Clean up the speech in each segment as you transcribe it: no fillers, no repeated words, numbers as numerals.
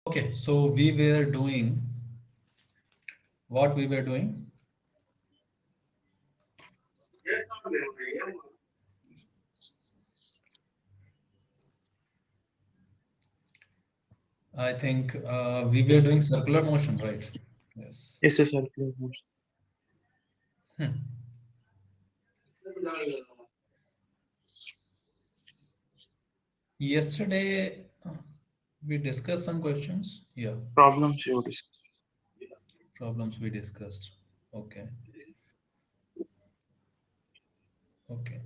Okay, so we were doing what we were doing. I think we were doing circular motion, right? Yes. Yes, a circular motion. Hmm. Yesterday we discussed some questions. Yeah, Problems you discussed. problems we discussed. Okay, okay.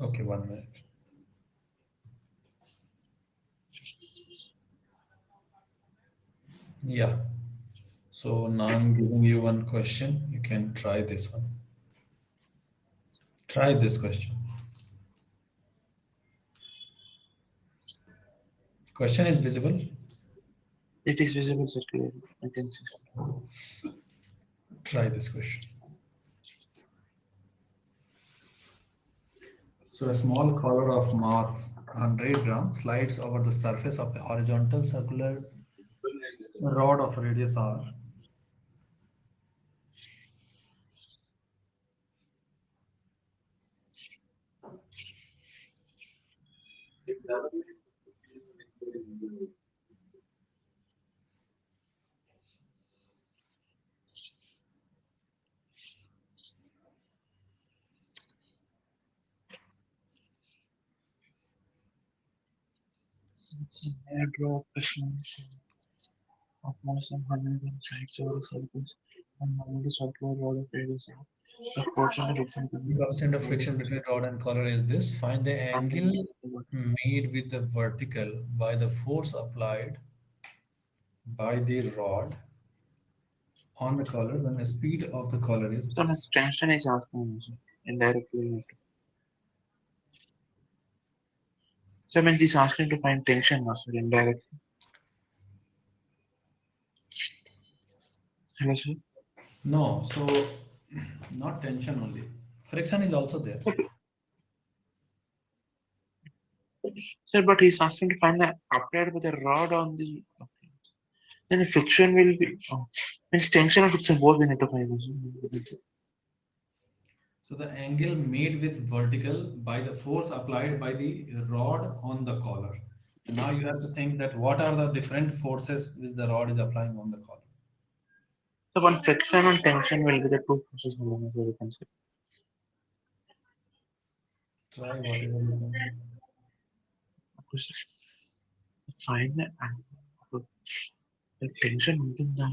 Okay, 1 minute. Yeah. So now I'm giving you one question. You can try this one. Try this question. Question is visible. It is visible circular. I can see. Try this question. So a small collar of mass 100 grams slides over the surface of a horizontal circular rod of radius r. Airdrop is of mass and 100 sides over the surface and normally circular rod of radius r. The portion of different The coefficient of friction between rod and collar is this. Find the angle made with the vertical by the force applied by the rod on the collar when the speed of the collar is So my this. extension is asking also indirectly. So I mean he's asking to find tension also indirectly. Hello sir. No, so not tension only. Friction is also there. Sir, but he's asking to find the applied with the rod on the okay. Then the friction will be means tension and friction both we need to find also. So the angle made with vertical by the force applied by the rod on the collar. And now you have to think that what are the different forces which the rod is applying on the collar. So one friction and tension will be the two forces alone, as we can say. Try whatever you can. Because find the angle. The tension ఉంటుంది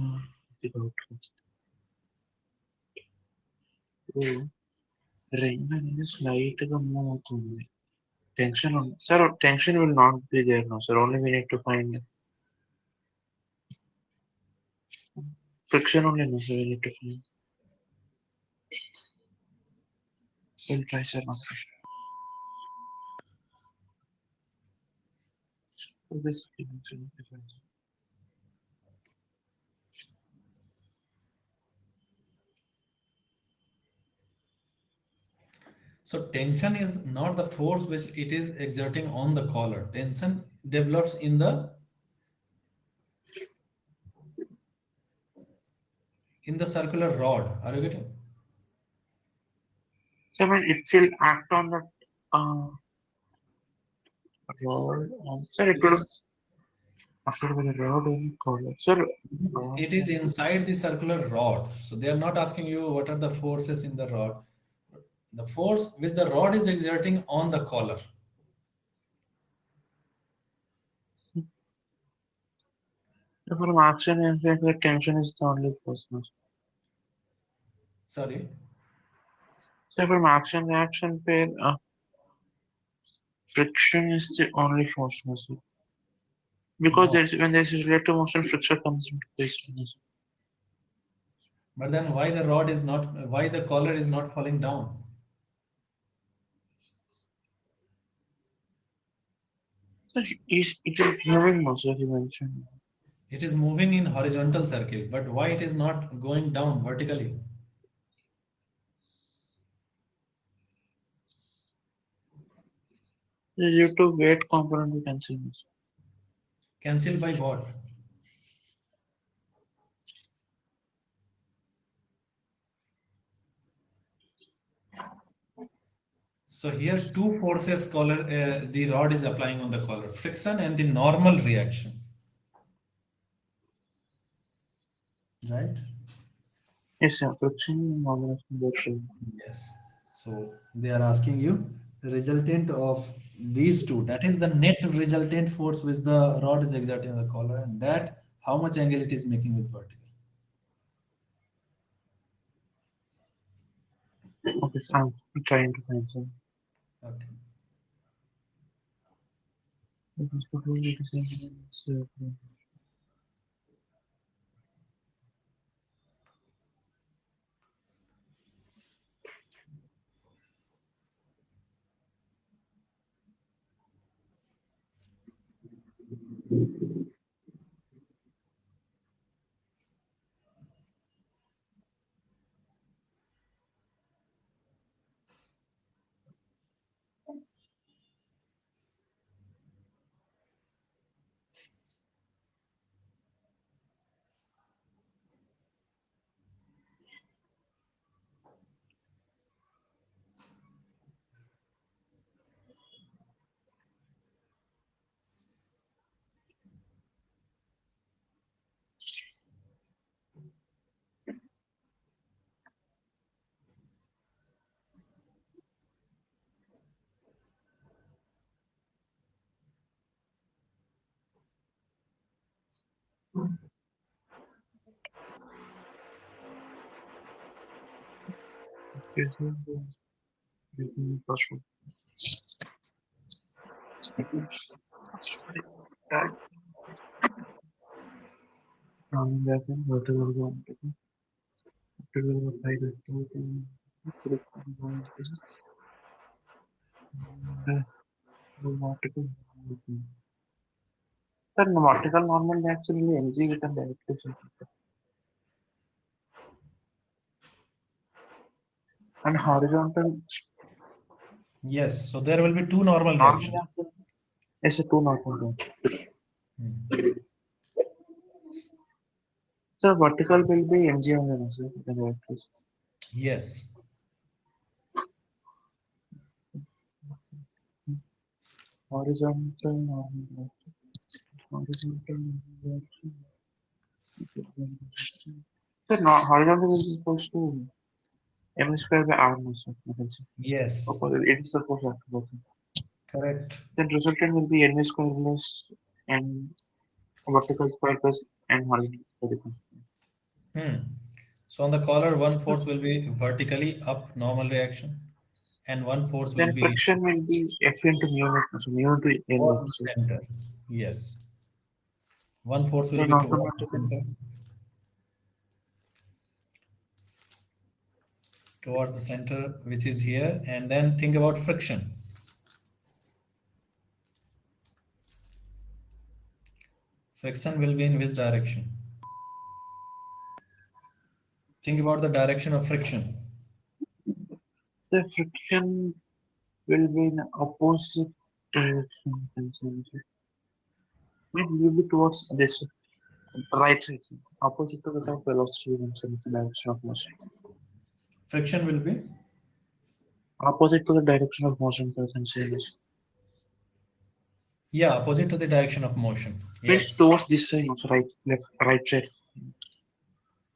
the outcast. ఇప్పుడు ring అనేది slight గా move అవుతుంది. Tension on sir tension will not be there now sir only we need to find friction only no sir we need to find. We'll try sir now. So this tension difference. So tension is not the force which it is exerting on the collar. Tension develops in the circular rod. Are you getting? So I mean it will act on the uh, rod sir it will after the rod and collar. Sir rod It is inside the circular rod. So they are not asking you what are the forces in the rod. The force which the rod is exerting on the collar. so from action and the tension is the only force now. Sorry. So from action reaction pair friction is the only force now sir. Because No. there's when there's relative motion friction comes into place. But then why the rod is not, why the collar is not falling down? So it is moving also, as you mentioned. It is moving in horizontal circle, but why it is not going down vertically? Due to weight component, we can see this. Cancel by what? So here two forces collar, the rod is applying on the collar, friction and the normal reaction, right? Yes, sir. Friction normalization both show. Yes. So they are asking you the resultant of these two. That is the net resultant force which the rod is exerting on the collar, and that how much angle it is making with vertical. Okay, so I'm trying to find some. Okay. Sir, vertical normal actually NG with a directly simple, sir. And horizontal Yes. So there will be two normal normal reactions. actually is a two normal. Hmm. So vertical will be MG only, sir. The directly. Yes. Horizontal normal. Horizontal normal. Sir, no, horizontal is equals to M square by R, no, sir. You can say. Yes. Opposite, it is the opposite. Correct. Then resultant will be N square plus N vertical square plus N horizontal square. Hmm. So on the collar, one force will be vertically up, normal reaction, and one force will Then be friction will be F into mu naught, so mu into N towards naught. the So center. Yes. One force will then be towards the automatically, center, which is here. And then think about friction. Friction will be in which direction? Think about the direction of friction. the friction will be in opposite direction. Can say, it will be towards this right side, sir. Opposite to the top velocity and so the direction of motion. Friction will be, Opposite to the direction of motion, I can say this. yeah, opposite to the direction of motion. Means Yes. towards this side, also right, left, right side.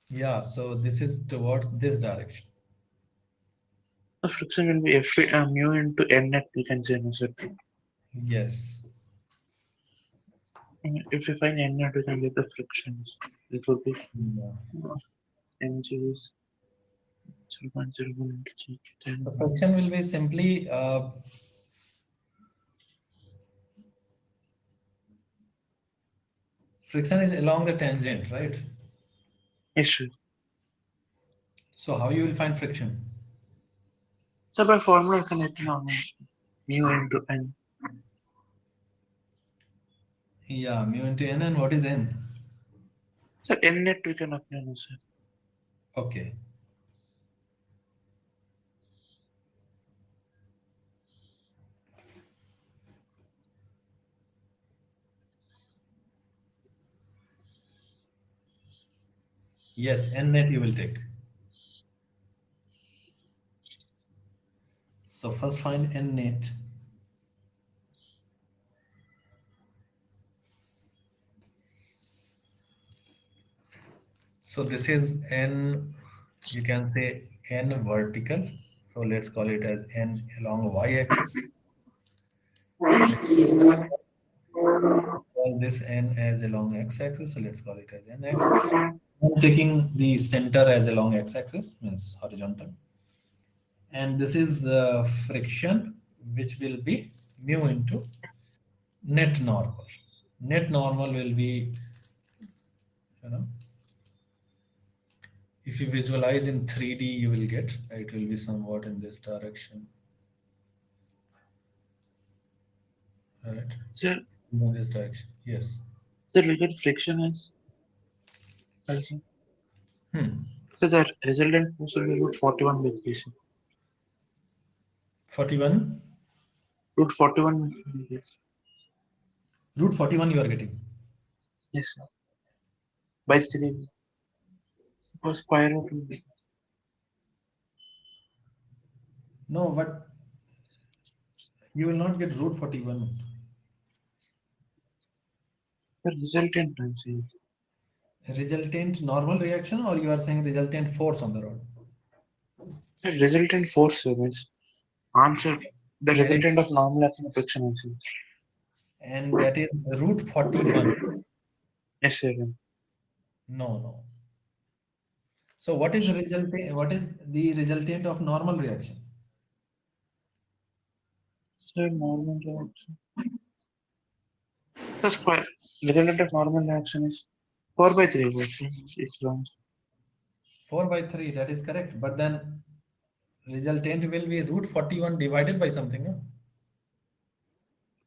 Yeah, so this is towards this direction. The friction will be F mu into N net, we can say, no, sir. Yes. If you find N net, we can get the frictions. It will be Yeah. mg is 0.01 into g. So Then friction will be simply friction is along the tangent, right? yes, sir. So how you will find friction? So by formula you can let know mu into n. Yeah, mu into n, and what is n? So n net we can apply now, sir. Okay. Yes, n net you will take. So first find n net. So this is n, you can say n vertical. So let's call it as n along y-axis. So call this n as along x-axis. So let's call it as nx. I'm taking the center as along x-axis, means horizontal. And this is friction, which will be mu into net normal. Net normal will be, you know, if you visualize in 3D, you will get, it will be somewhat in this direction, right? Sir, In this direction, yes. sir, we get friction as also. Hmm. So the resultant force will be root 41 by 3, sir. 41, Root 41 meters. root 41 you are getting. Yes, sir. By 3. Because square root will be No, but you will not get root 41. the resultant times, sir. Resultant normal reaction, or you are saying resultant force on the rod? The resultant force, sir, means answer the And resultant of normal action of friction answer. that is root 41. Yes, sir. No, no. So what is resultant? What is the resultant of normal reaction? Sir, normal reaction. The square resultant of normal reaction is 4 by 3 volts. It's wrong. 4 by 3, that is correct. But then resultant will be root 41 divided by something. No?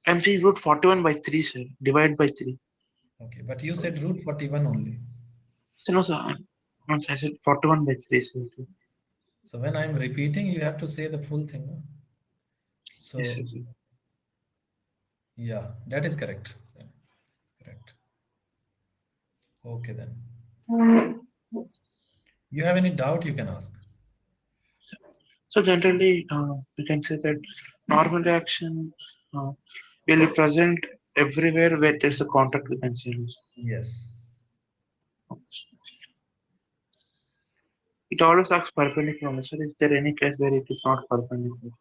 I'm saying root 41 by 3, sir. Divide by 3. Okay, but you said root 41 only. So no, sir. I said 41 by 3, sir. So when I'm repeating, you have to say the full thing. No? Yes, So sir. yeah, that is correct. Correct. Okay then. You have any doubt, you can ask. So generally, we can say that normal reaction uh, will be present everywhere where there's a contact with enzymes. Yes. It always acts perpendicular. So is there any case where it is not perpendicular?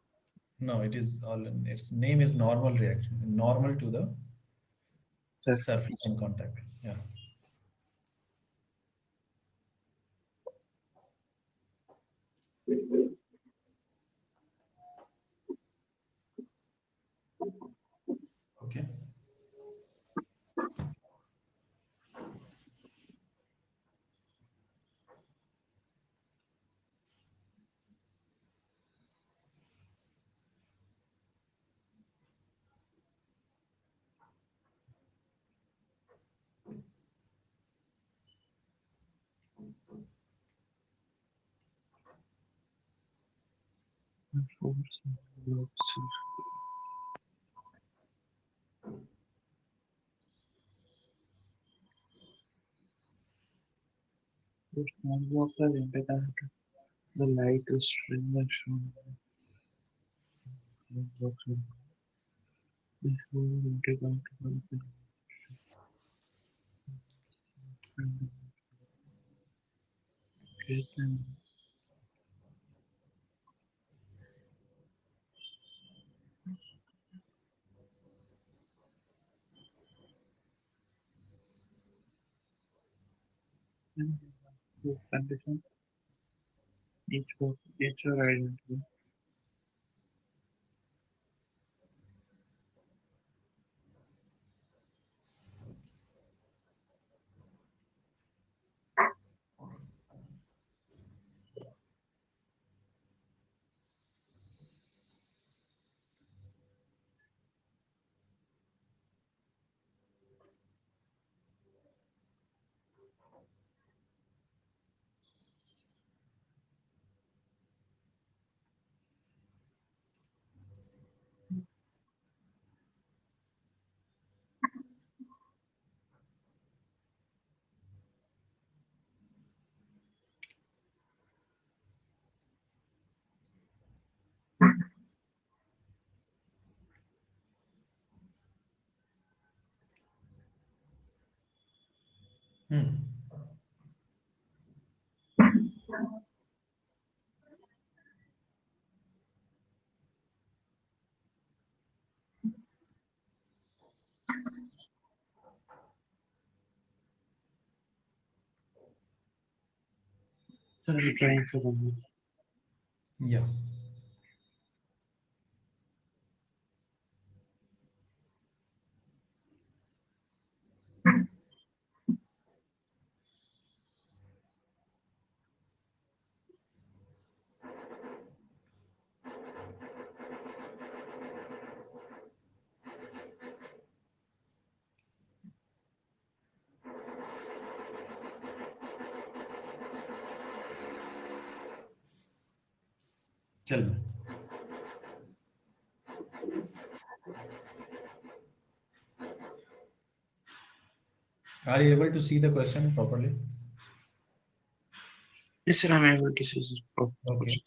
No, it is all, its name is normal reaction, normal to the Sir. surface in contact. Yeah. Okay. Force envelopes. Force envelopes are interconnected. The light is string as shown. Envelopes are before interconnected. And condition each are identical. Hmm. So I'll try and second. Yeah. Tell me. Are you able to see the question properly? Yes, sir, I'm able to see the Okay. question.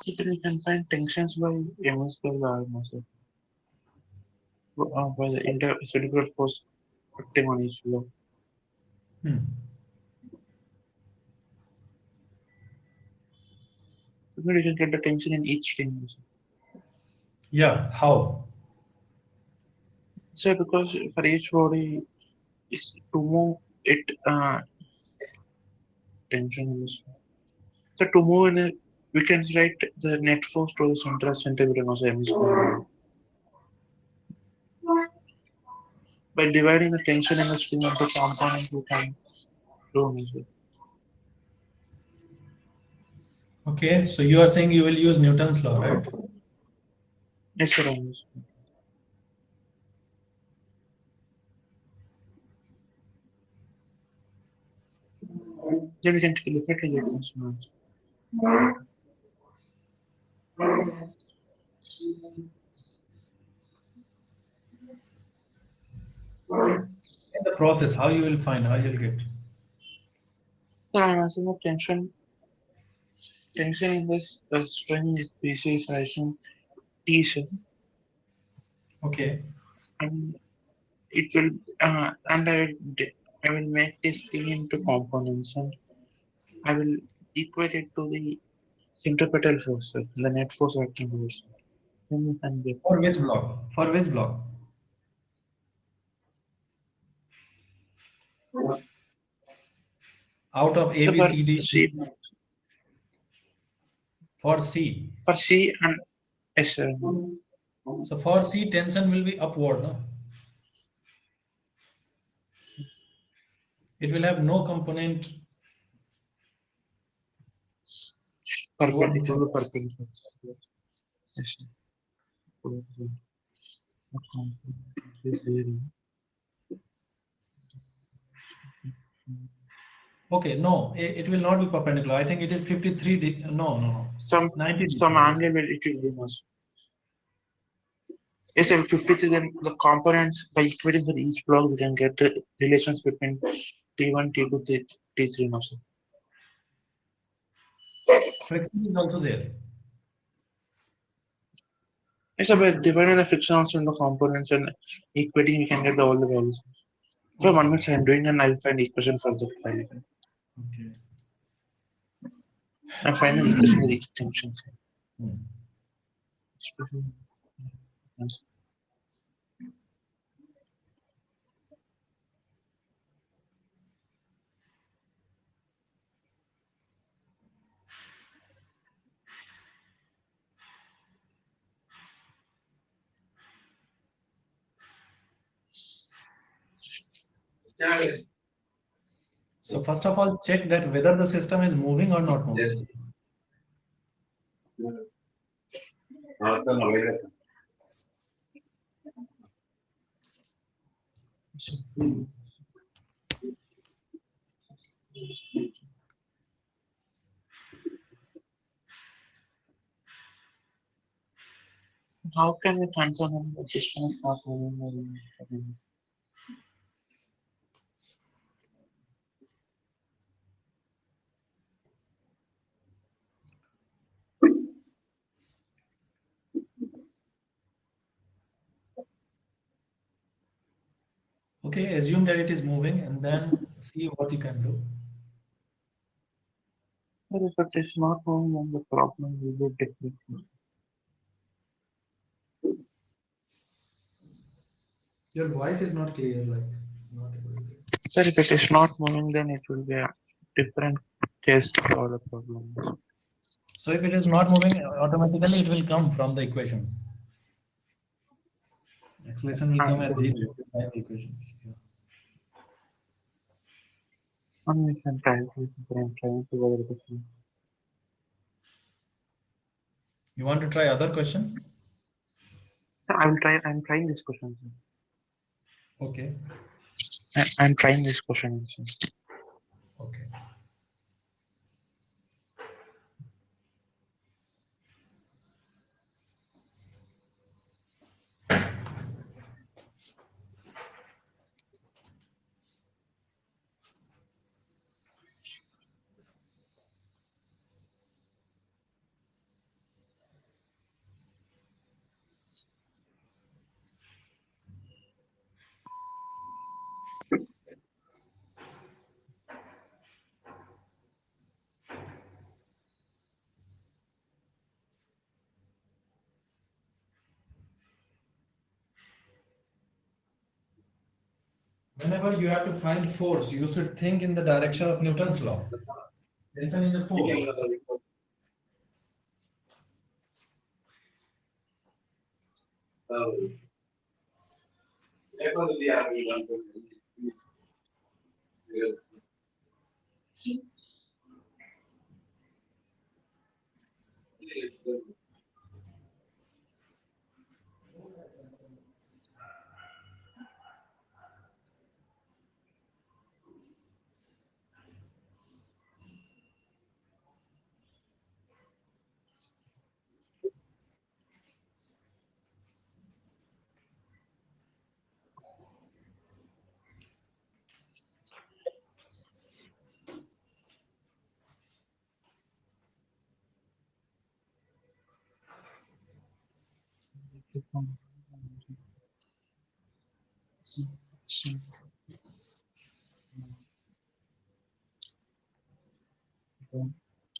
You can find tensions by ms per the sir, by the cerebral force acting on each law. Hmm. So you can get the tension in each thing. Yeah. How? So because for each body is to move it tension in this. So to move in a we can write the net force to the center centimeter also ms square. By dividing the tension in the string into components, we can do measure. Okay. So you are saying you will use Newton's law, right? Yes, sir. Ms. Then we can definitely get this answer. In the process, how you will find, how you'll get. So I'm asking the tension in this string is PC fashion T cell, Okay. and it will and I will make this thing into components, and I will equate it to the centripetal force, like the net force acting force. Then you can get For which block? For which block? Out of A, so B, for C, D. C, For C. for C and S. So for C, tension will be upward, no? It will have no component toward the center. Perpendicular, perpendicular. Yes, sir. This area. Okay, no, it will not be perpendicular. I think it is 53 no, no, no. Some 90 some degrees, I think. angle will it will be most. Yes, sir, 53, then the components by equating for each block we can get the relations between T1, T2, T3 now, sir. Friction is also there. Yes, sir, by dividing the friction also in the components and equating we can get all the values. For Okay. 1 minute I'm doing and I'll find equation for the file. Okay. I'm finding the equation with extensions. Hmm. So first of all, check that whether the system is moving or not moving. How can we confirm when the system is not moving? Okay, assume that it is moving and then see what you can do. But if it is not moving, then the problem will be different. Your voice is not clear, like not able to hear. Sir, if it is not moving, then it will be a different case for all the problems. So if it is not moving, automatically it will come from the equations. Acceleration will come And as zero by the equations. Yeah. we can try to trying to go with this. You want to try other question? I will try. I'm trying this question. Okay. I'm trying this question. Sir. Okay. Whenever you have to find force, you should think in the direction of Newton's law. Tension is a force.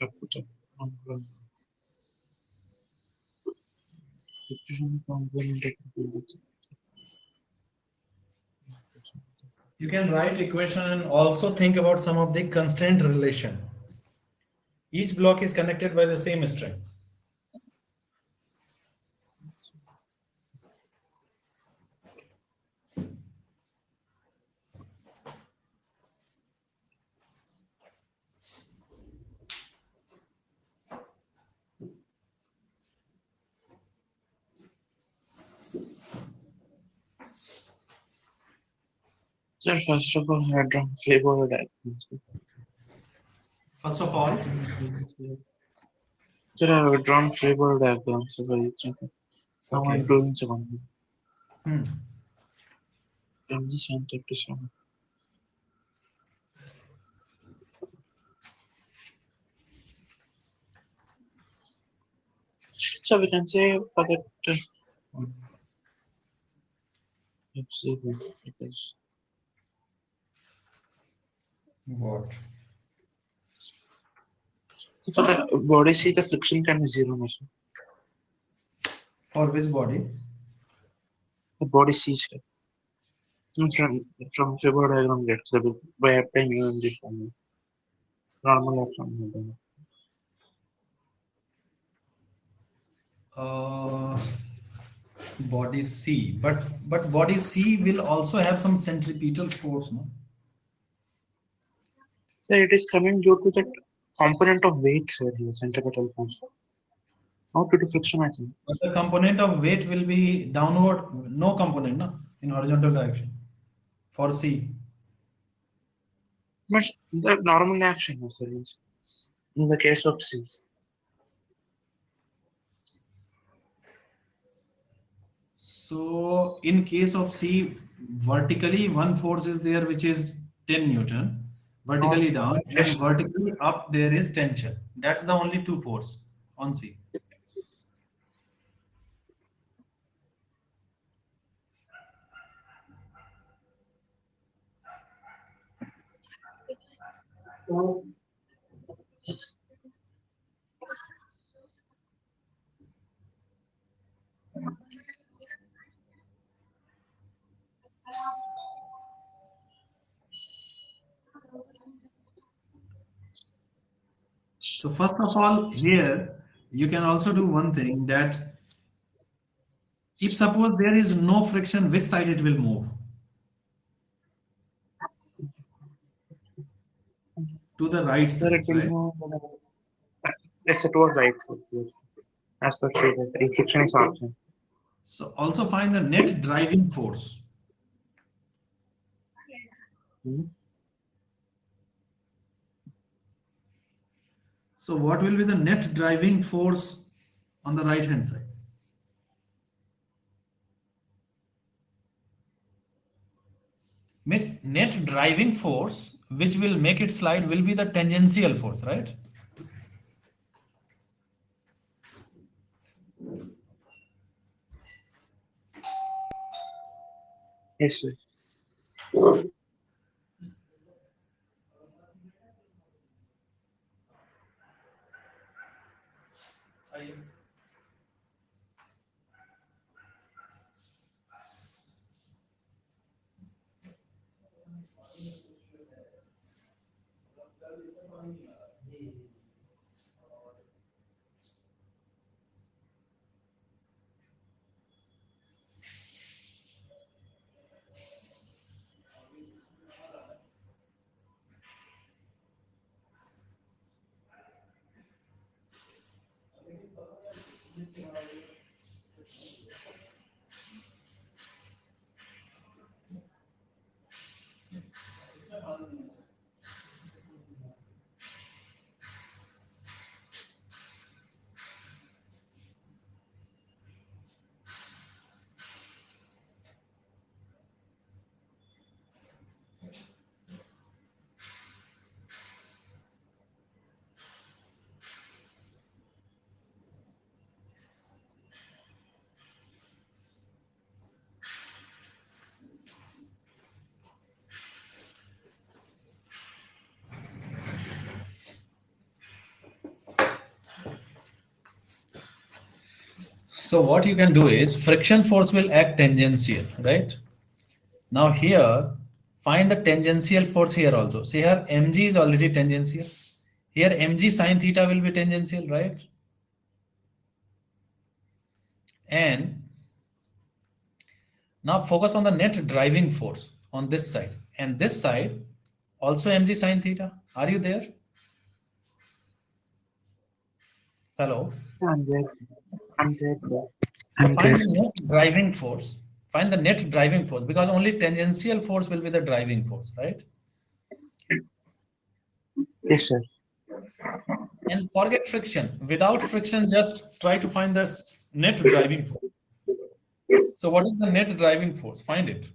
Capital. Friction component capability. You can write equation and also think about some of the constraint relation. Each block is connected by the same string. Sir, first of all, I drawn flavor diagrams. First of all, Sir, I have drawn flavor diagrams for each of them. Now I'm okay. doing one. Hmm. From this one to this one. So we can say for that. Let's see because What? for the body C the friction can be zero measure. For which body? The body C step. From flavor diagram gets the by applying UMG formula. Normal action. Uh, Body C, but body C will also have some centripetal force, no? So it is coming due to that component of weight here, centripetal force. Not due to friction, I think. But the component of weight will be downward, no component, no, in horizontal direction for C. But the normal action of series in the case of C. So in case of C, vertically one force is there which is 10 Newton, Not vertically down, yes. and vertically up there is tension. That's the only two force on C. So first of all, here you can also do one thing that if suppose there is no friction, which side it will move? To the right There side, it will right? move. Yes, it was right. So, yes. As per say that if friction is option. So also find the net driving force. Hmm. So what will be the net driving force on the right hand side? Means net driving force which will make it slide will be the tangential force, right? Yes, sir. So what you can do is friction force will act tangential, right? Now here, find the tangential force here also. See here, mg is already tangential. Here mg sine theta will be tangential, right? And now focus on the net driving force on this side. And this side, also mg sine theta. Are you there? Hello? I'm there. I'm there, bro. So I'm find there. the net driving force. Find the net driving force because only tangential force will be the driving force, right? Yes, sir. And forget friction. Without friction, just try to find the net driving force. So what is the net driving force? Find it.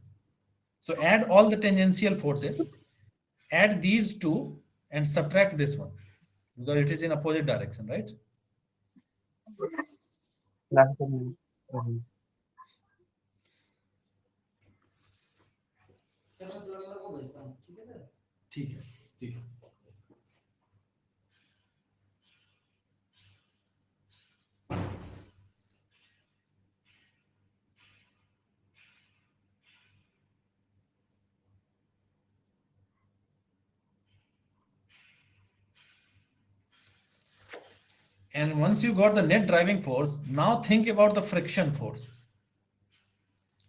So add all the tangential forces, add these two and subtract this one because it is in opposite direction, right? Last time. um, ठीक है ठीक है And once you got the net driving force, now think about the friction force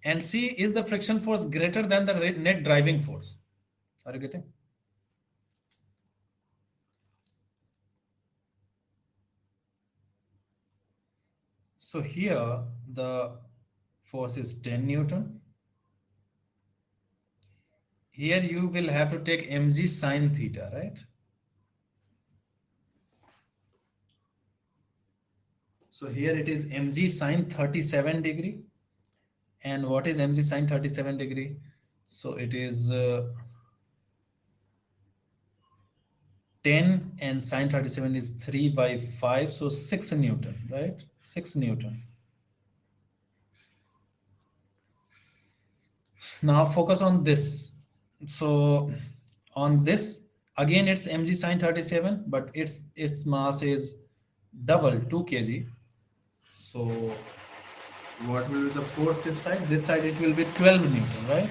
and see is the friction force greater than the net driving force. Are you getting? So here the force is 10 Newton. Here you will have to take mg sine theta, right? So here it is mg sine 37 degree. And what is mg sine 37 degree? So it is 10 and sine 37 is 3 by 5. So 6 Newton, right? 6 Newton. Now focus on this. So on this, again it's mg sine 37, but its mass is double 2 kg. So what will be the force this side? This side it will be 12 Newton, right?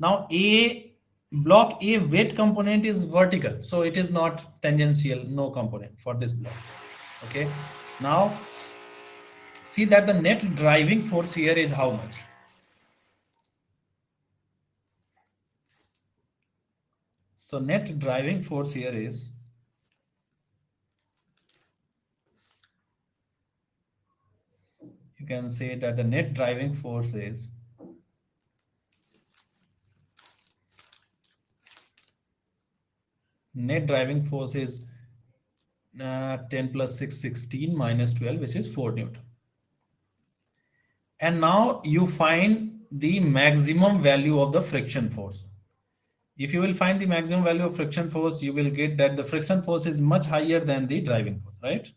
Now A block A weight component is vertical, so it is not tangential, no component for this block. Okay. Now see that the net driving force here is how much? So net driving force here is, you can say that the net driving force is net driving force is 10 plus 6, 16 minus 12, which is 4 Newton. And now you find the maximum value of the friction force. If you will find the maximum value of friction force, you will get that the friction force is much higher than the driving force, right?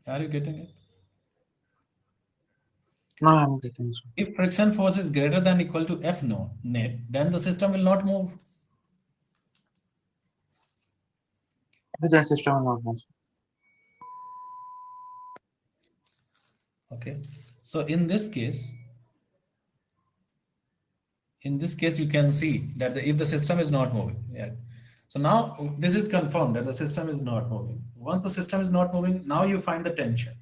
Are you getting it? No, I'm getting so. If friction force is greater than equal to F no net, then the system will not move. Design system and organization. Okay. So in this case, you can see that if the system is not moving, yeah. So now this is confirmed that the system is not moving. Once the system is not moving, now you find the tension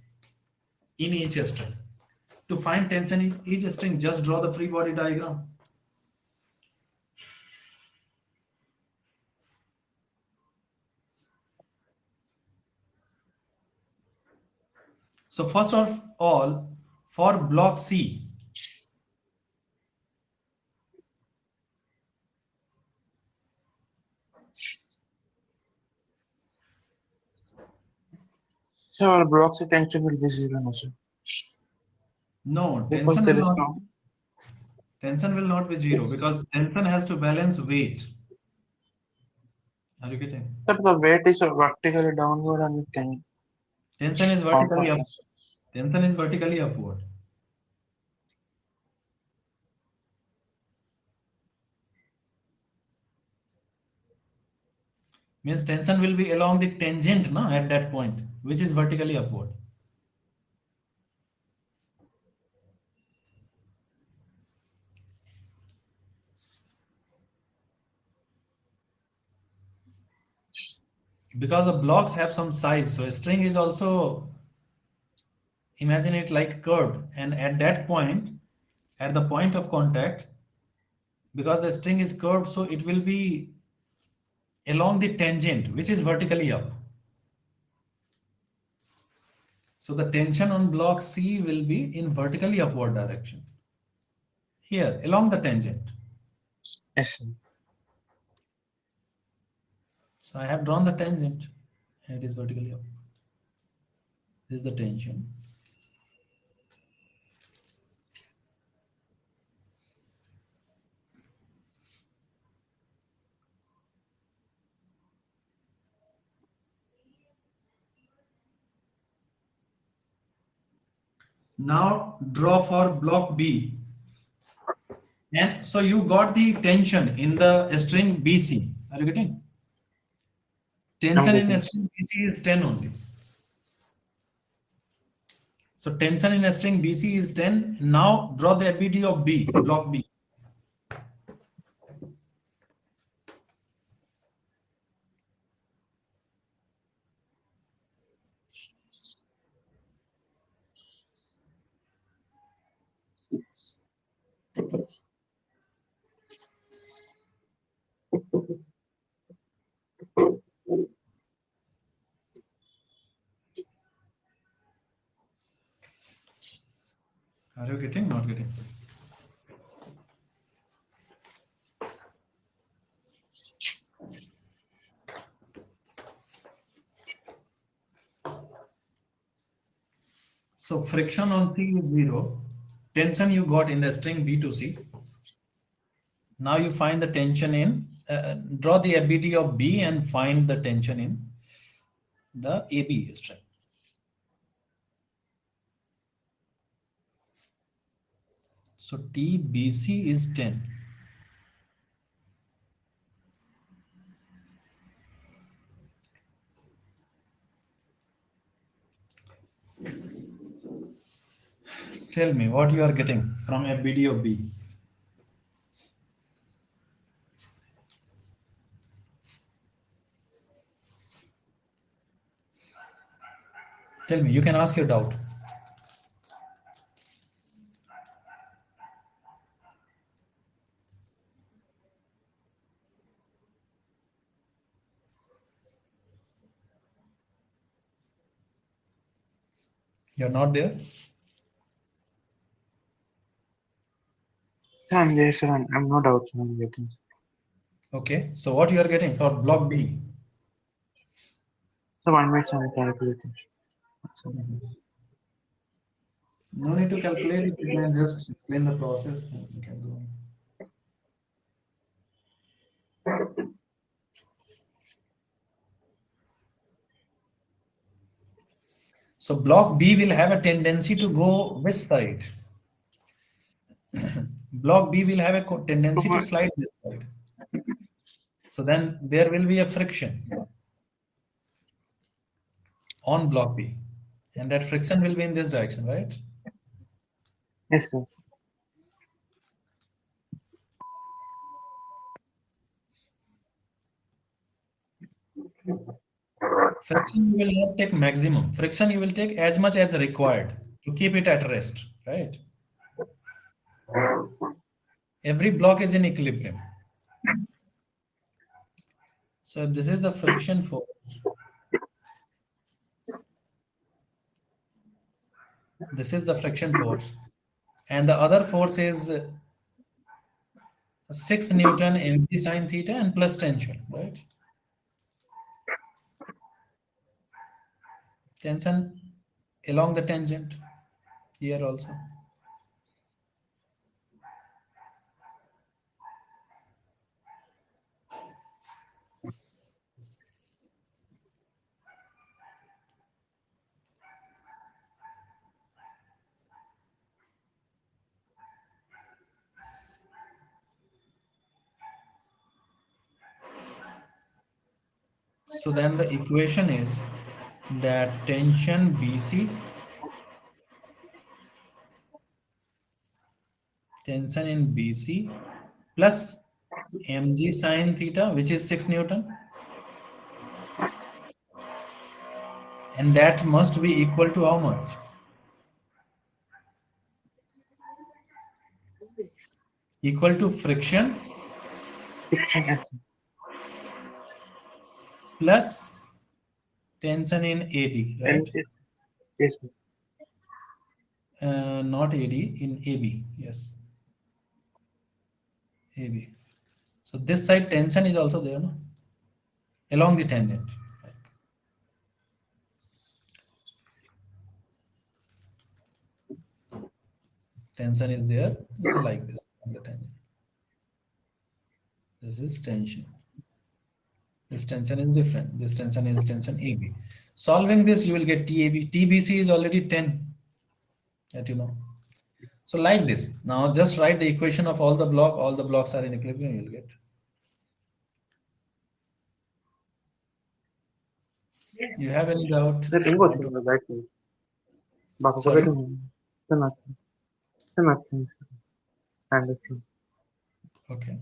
in each string. To find tension in each string, just draw the free body diagram. So first of all, for block C, So our blocks tension will be zero, no, sir. no, Because there is no. tension will not be zero because tension has to balance weight. Are you getting? Sir, the weight is vertically downward and it can Tension is vertically up. compromise. Tension is vertically upward. Means tension will be along the tangent na, at that point, which is vertically upward. Because the blocks have some size, so a string is also, imagine it like curved, and at that point, at the point of contact, because the string is curved, so it will be along the tangent, which is vertically up. So the tension on block C will be in vertically upward direction. Here, along the tangent. Yes, sir. So I have drawn the tangent, and it is vertically up. This is the tension. Now draw for block B. And so you got the tension in the string BC. Are you getting? I'm Tension in getting. string BC is 10 only. So tension in string BC is 10. Now draw the FBD of B, block B. Are you getting? Not getting. So friction on C is 0. Tension you got in the string B to C. Now you find the tension in, draw the FBD of B and find the tension in the AB string. So TBC is 10. Tell me what you are getting from FBD of B. Tell me, you can ask your doubt. You're not there? Sir, I'm there, sir. I'm no doubt, sir. I'm getting. Okay, so what you are getting for block B? So 1 minute, sir, I'm calculating. So, Mhm. No need to calculate it, you can just explain the process and you can go on. So block B will have a tendency to go which side? Block B will have a tendency to so slide this side. So then there will be a friction on block B. And that friction will be in this direction, right? yes, sir. Friction you will not take maximum. Friction you will take as much as required to keep it at rest, right? Every block is in equilibrium. So if this is the friction force, this is the friction force, and the other force is 6 Newton mg sine theta and plus tension, right? Tension along the tangent here also. So then the equation is that tension in BC plus mg sine theta, which is 6 Newton, and that must be equal to how much? Equal to friction Friction, yes, sir. plus tension in AD, And right? yes, sir. Not AD, in AB, yes, AB. So this side tension is also there, no? Along the tangent. Like tension is there like this on the tangent. This is tension. This tension is different. This tension is tension AB. Solving this, you will get TAB. TBC is already 10, that you know. So like this. Now just write the equation of all the block. All the blocks are in equilibrium. You will get. You have any doubt? Sir, You ingo want to? chunga right way. Baka ko Sorry. betu mo. Sir, nothing. Sir, nothing. I understand. Okay.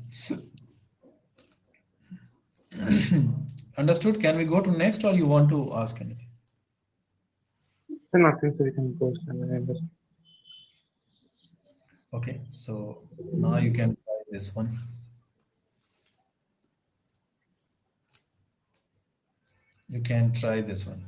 Understood. Can we go to next, or you want to ask anything? Sir, nothing. So we can go. Sir, I understand. Okay. So now you can try this one. You can try this one.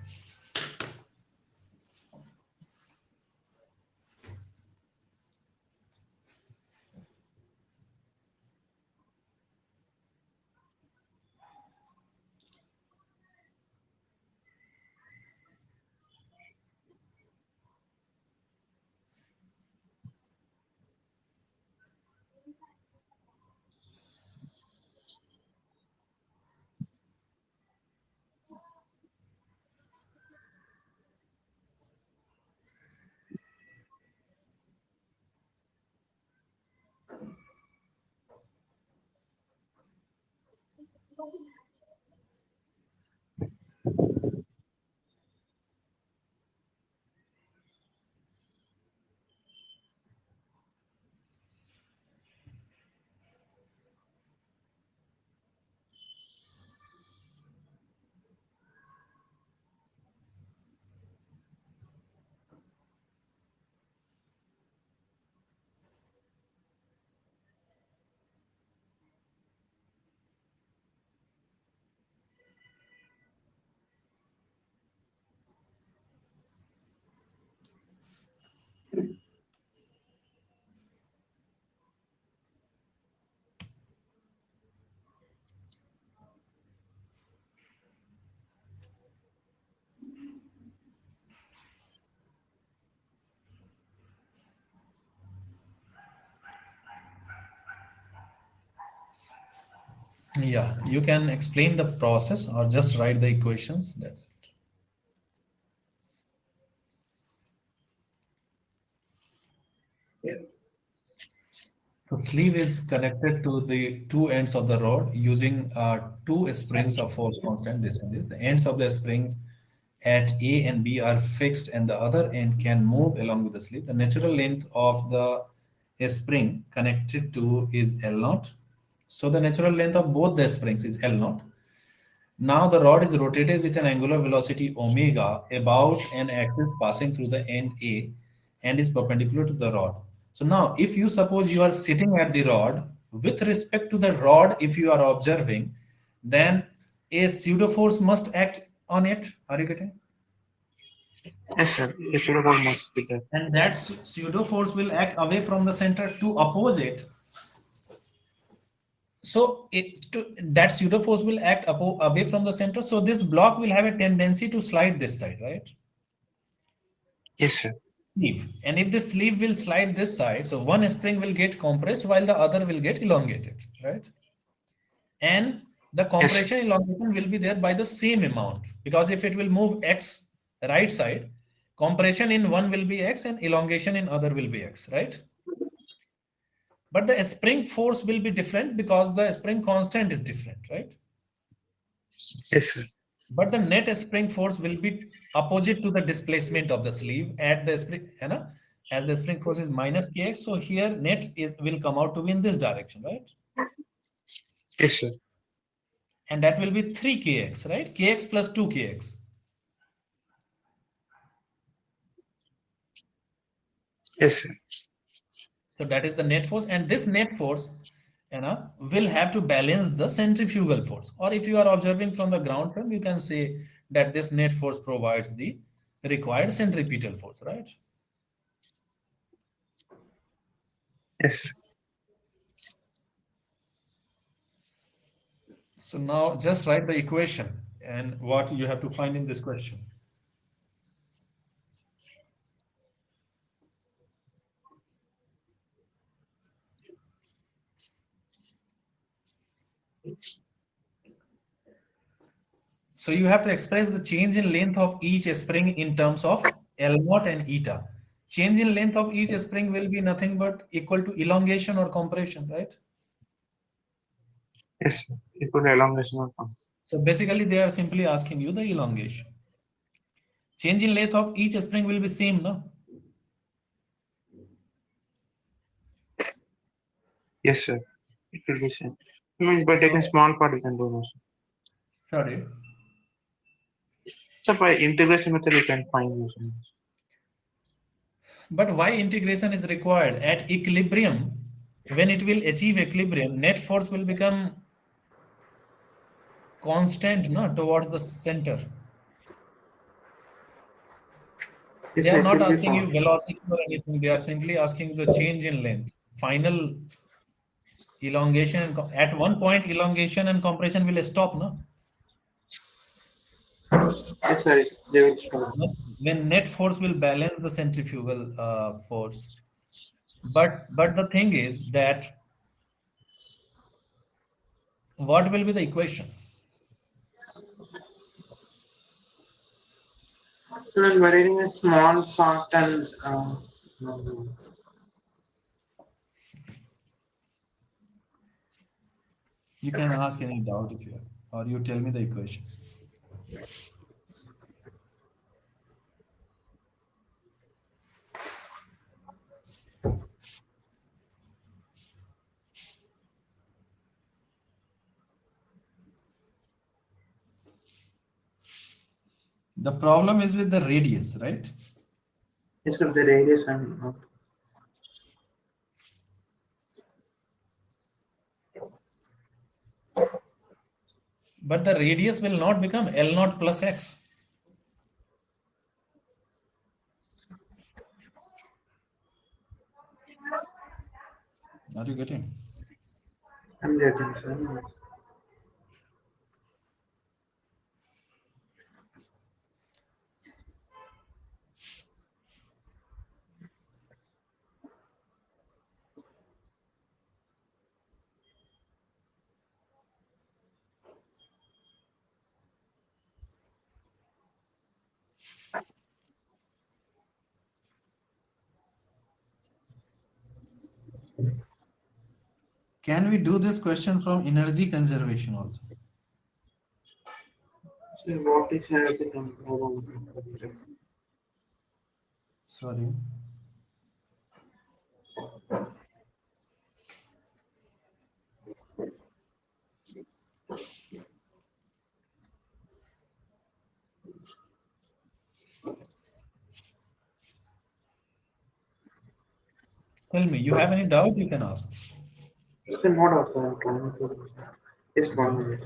Yeah, you can explain the process or just write the equations. That's it. So sleeve is connected to the two ends of the rod using two springs of force constant, this and this. The ends of the springs at A and B are fixed and the other end can move along with the sleeve. The natural length of the spring connected to is L naught. So the natural length of both the springs is L naught. Now the rod is rotated with an angular velocity omega about an axis passing through the end A and is perpendicular to the rod. So now if you suppose you are sitting at the rod, with respect to the rod, if you are observing, then a pseudo force must act on it. Are you getting? Yes, sir. A suitable must be there. And that pseudo force will act away from the center to oppose it. So that pseudo force will act away from the center. So this block will have a tendency to slide this side, right? Yes, sir. Sleeve. And if the sleeve will slide this side, so one spring will get compressed while the other will get elongated, right? And the Yes, sir. compression elongation will be there by the same amount because if it will move x right side, compression in one will be x and elongation in other will be x, right? But the spring force will be different because the spring constant is different, right? Yes, sir. but the net spring force will be opposite to the displacement of the sleeve at the spring, as the spring force is minus kx. So here net is will come out to be in this direction, right? Yes, sir. And that will be 3 kx, right? Kx plus 2 kx. Yes, sir. So that is the net force, and this net force, will have to balance the centrifugal force. Or if you are observing from the ground frame, you can say that this net force provides the required centripetal force, right? Yes, sir. So now just write the equation and what you have to find in this question. So you have to express the change in length of each spring in terms of L naught and eta. Change in length of each spring will be nothing but equal to elongation or compression, right? Yes, sir. Equal elongation of pump. So basically they are simply asking you the elongation. Change in length of each spring will be same, no? Yes, sir. It will be same. I mean, by taking So, small part, you can do also. sorry. So by integration method, you can find also. But why integration is required? At equilibrium, when it will achieve equilibrium, net force will become constant, no, towards the center. They Yes, are sir. It not will be asking you constant. velocity or anything. They are simply asking the change in length. Final elongation and at one point elongation and compression will stop, no? Yes, sir. They will stop. When net force will balance the centrifugal force. But the thing is that what will be the equation? So when wearing a small part and You can ask any doubt if you have, or you tell me the equation. The problem is with the radius, right? it's of the radius and But the radius will not become L naught plus X. Are you getting? I'm getting, sir. Can we do this question from energy conservation also? So what is the Sorry. Tell me, you have any doubt, you can ask. it's a mod of trying to just Okay. 1 minute.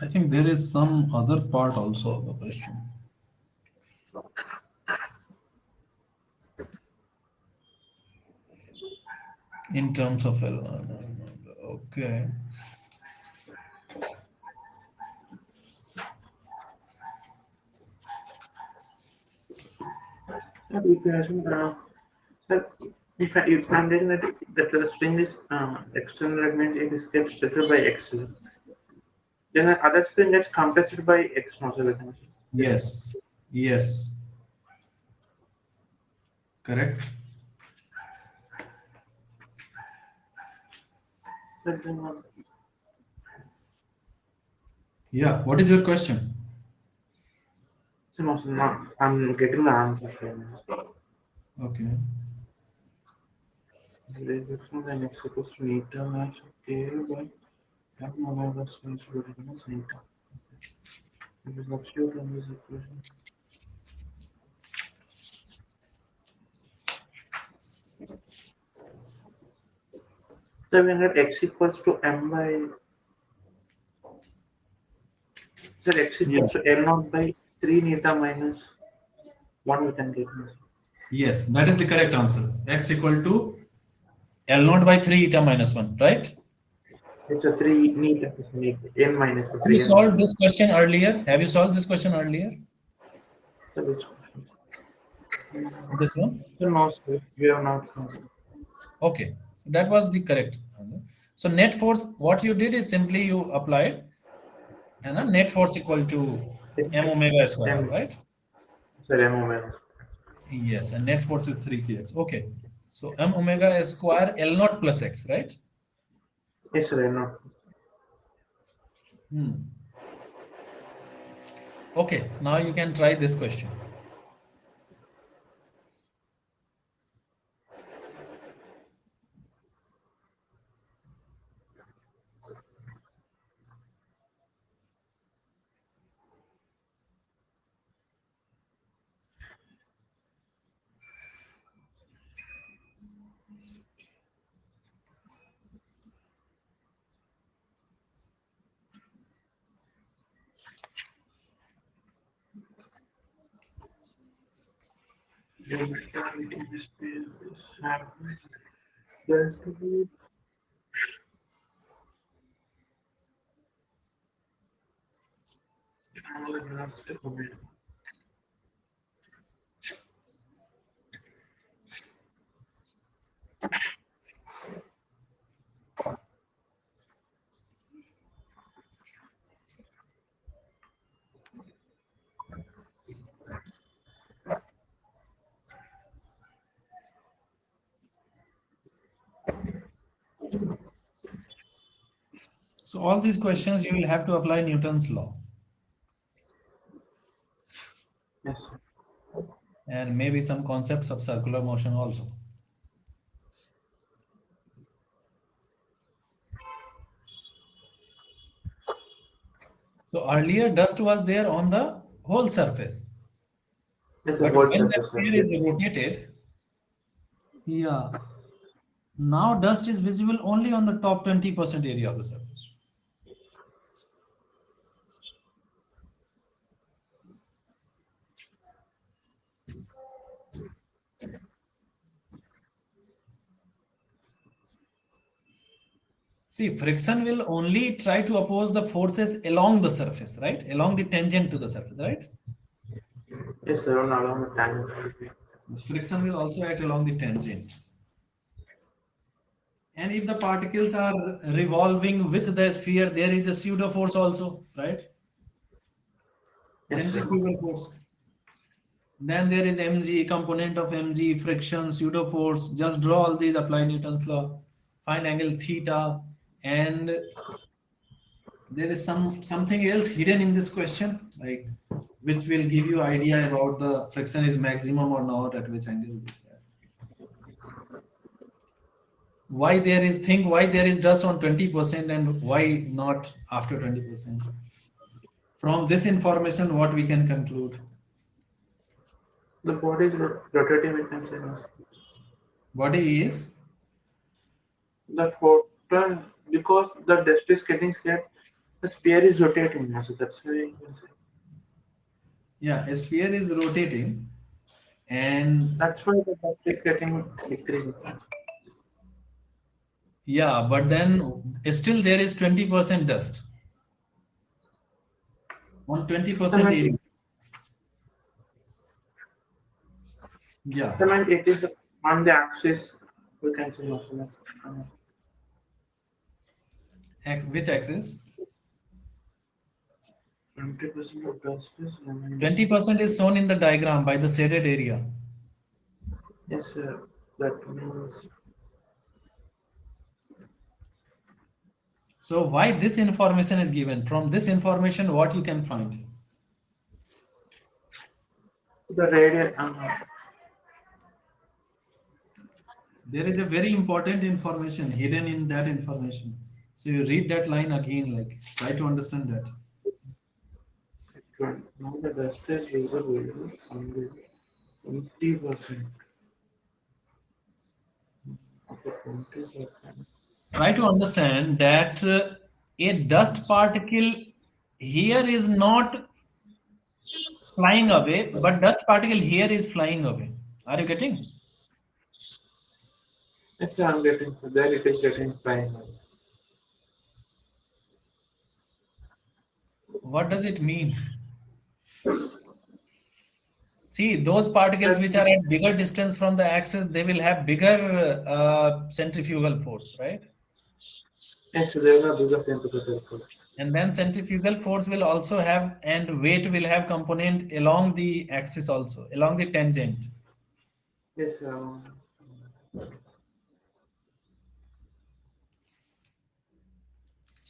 I think there is some other part also of the question in terms of L. Okay. Sir, if you assume, sir, if I'm getting that the string is external, that means it is gets stretched by x. Then the other string gets compressed by x. No, sir, yes, sir. Yes. Yes. Correct. Sir, then, Yeah. What is your question? no, sir, no, I'm getting the answer. Sir. Okay. Direction and x equals to eta max k by m omega square minus eta. If you substitute in this equation, so we get x equals to m by, so x Yeah. equals to L naught by 3 eta minus 1 we can get. Yes, that is the correct answer. X equal to L naught by 3 eta minus 1, right? It's a 3 eta n minus Have you 3 n solved minus. this question earlier? Have you solved this question earlier? So which question? This one? So no, sir, we have not solved. Okay. That was the correct answer. So net force, what you did is simply you applied and a net force equal to m omega square r, M, right? sorry, m omega. Yes, and net force is 3kx. Okay. So m omega square L naught plus x, right? Yes, sir, n naught. Hmm. Okay, now you can try this question. The mentality in this space is happening. There's to be all in last moment. So all these questions you will have to apply Newton's law Yes, sir. and maybe some concepts of circular motion also. So earlier dust was there on the whole surface, Yes, the but whole when the surface, sir. sphere is rotated, yeah, now dust is visible only on the top 20% area of the surface. See, friction will only try to oppose the forces along the surface, right? Along the tangent to the surface, right? Yes, sir, on along the tangent. This friction will also act along the tangent. And if the particles are revolving with the sphere, there is a pseudo force also, right? Yes, sir. Centrifugal force. Then there is mg, component of mg, friction, pseudo force. Just draw all these, apply Newton's law, find angle theta, and there is something else hidden in this question, like which will give you idea about the friction is maximum or not, at which angle it is there. Why there is dust on 20% and why not after 20%. From this information, what we can conclude? The body is rotating, we can say. No, sir. Body is The photon, because the dust is getting scared, The sphere is rotating now, so that's why you can say. Yeah, a sphere is rotating, and That's why the dust is getting decreasing. yeah, but then still there is 20% dust on 20% Systematic, area. Yeah. systematic, it is on the axis, we can say motion as Which axis? 20% of dust is remaining. 20% is shown in the diagram by the shaded area. Yes, sir. That means So why this information is given? From this information, what you can find? the radial. There is a very important information hidden in that information. So you read that line again, like try to understand that. Now the dust is visible only 20%. Okay, 20%. Try to understand that a dust particle here is not flying away, but dust particle here is flying away. Are you getting? Yes, sir, I'm getting. So there it is getting fine. What does it mean? See, those particles That which are at bigger distance from the axis, they will have bigger centrifugal force, right? yes, so there are bigger temperature first. And then centrifugal force will also have, and weight will have component along the axis also, along the tangent. Yes,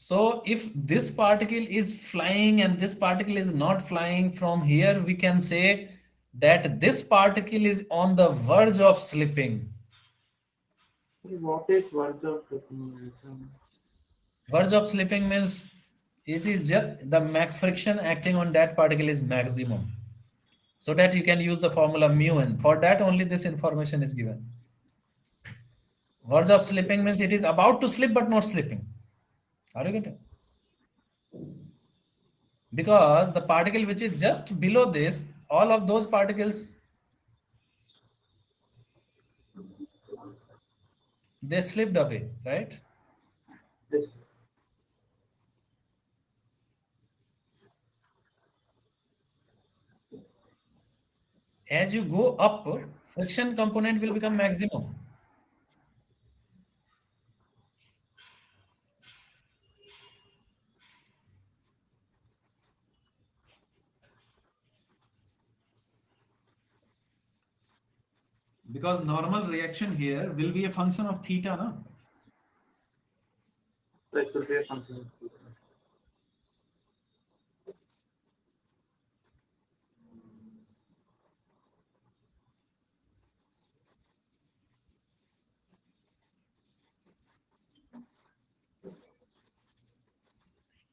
So if this particle is flying and this particle is not flying, from here we can say that this particle is on the verge of slipping. what is worth of looking at? Verge of slipping means it is just the max friction acting on that particle is maximum. So that you can use the formula mu n. For that only this information is given. Verge of slipping means it is about to slip but not slipping. Are you getting? Because the particle which is just below this, all of those particles, they slipped away, right? Yes, As you go up, friction component will become maximum. Because normal reaction here will be a function of theta, no? that could be a something.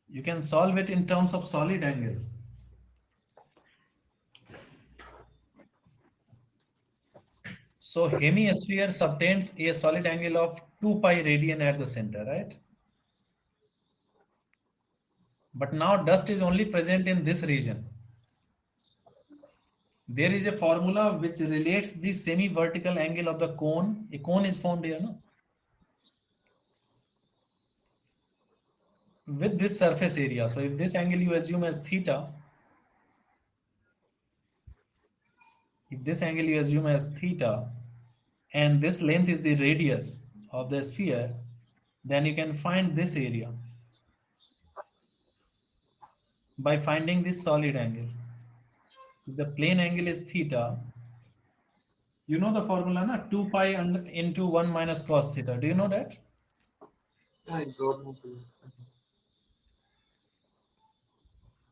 You can solve it in terms of solid angle. So hemisphere subtends a solid angle of 2 pi radian at the center, right? But now dust is only present in this region. There is a formula which relates the semi-vertical angle of the cone. A cone is formed here, no? With this surface area. So if this angle you assume as theta, if this angle you assume as theta, and this length is the radius of the sphere, then you can find this area by finding this solid angle. If the plane angle is theta, you know the formula, na? 2 pi into 1 minus cos theta. Do you know that? I don't know.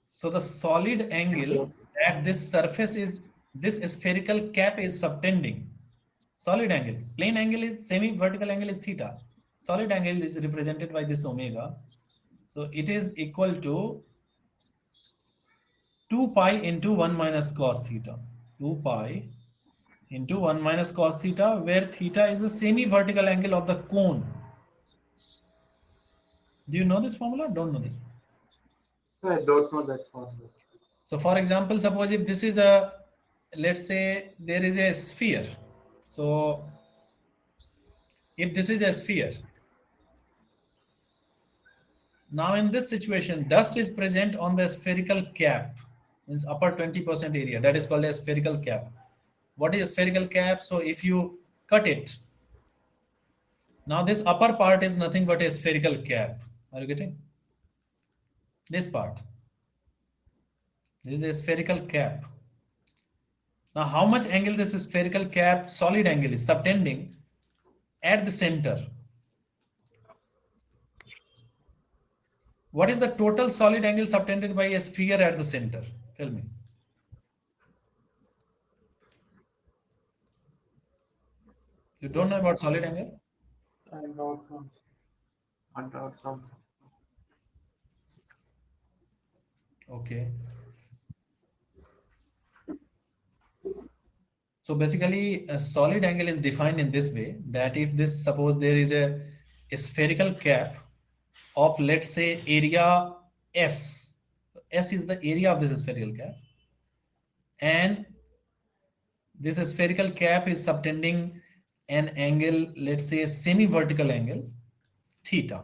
So the solid angle that this surface is, this spherical cap is subtending. Solid angle. Plane angle is semi-vertical angle is theta. Solid angle is represented by this omega. So it is equal to 2 pi into 1 minus cos theta. 2 pi into 1 minus cos theta, where theta is the semi-vertical angle of the cone. Do you know this formula? Don't know this. I don't know that formula. So for example, suppose if this is a, let's say there is a sphere. So if this is a sphere, now in this situation, dust is present on the spherical cap, means upper 20% area. That is called a spherical cap. What is a spherical cap? So if you cut it, now this upper part is nothing but a spherical cap. Are you getting? This part. This is a spherical cap. Now how much angle this spherical cap, solid angle, is subtending at the center? What is the total solid angle subtended by a sphere at the center? Tell me. You don't know about solid angle? I don't know. I don't know. Okay. So basically, a solid angle is defined in this way that if this, suppose there is a spherical cap of, let's say, area S. S is the area of this spherical cap, and this spherical cap is subtending an angle, let's say a semi-vertical angle, theta.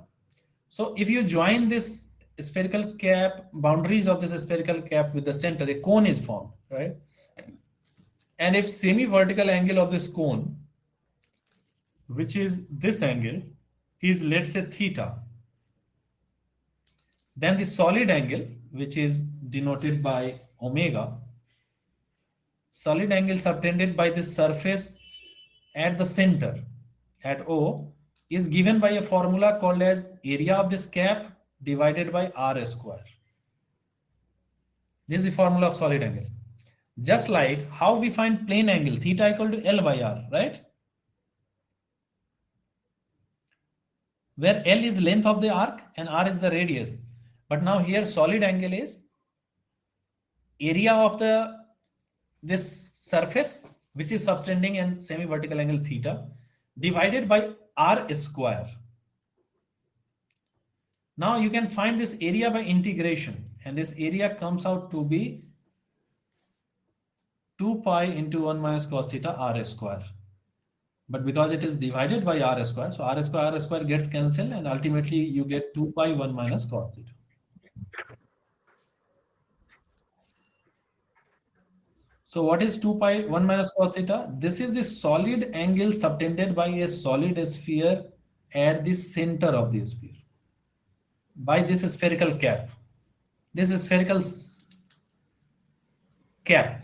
So if you join this spherical cap, boundaries of this spherical cap with the center, a cone is formed, right? And if semi-vertical angle of this cone, which is this angle, is, let's say, theta, then the solid angle, which is denoted by omega, solid angle subtended by this surface at the center at O, is given by a formula called as area of this cap divided by r square. This is the formula of solid angle. Just like how we find plane angle, theta equal to L by R, right? Where L is length of the arc and R is the radius. But now here solid angle is area of the this surface, which is subtending an semi-vertical angle theta, divided by R square. Now you can find this area by integration, and this area comes out to be 2 pi into 1 minus cos theta r square. But because it is divided by r square, so r square gets cancelled, and ultimately you get 2 pi 1 minus cos theta. So what is 2 pi 1 minus cos theta? This is the solid angle subtended by a solid sphere at the center of the sphere by this spherical cap. This spherical cap.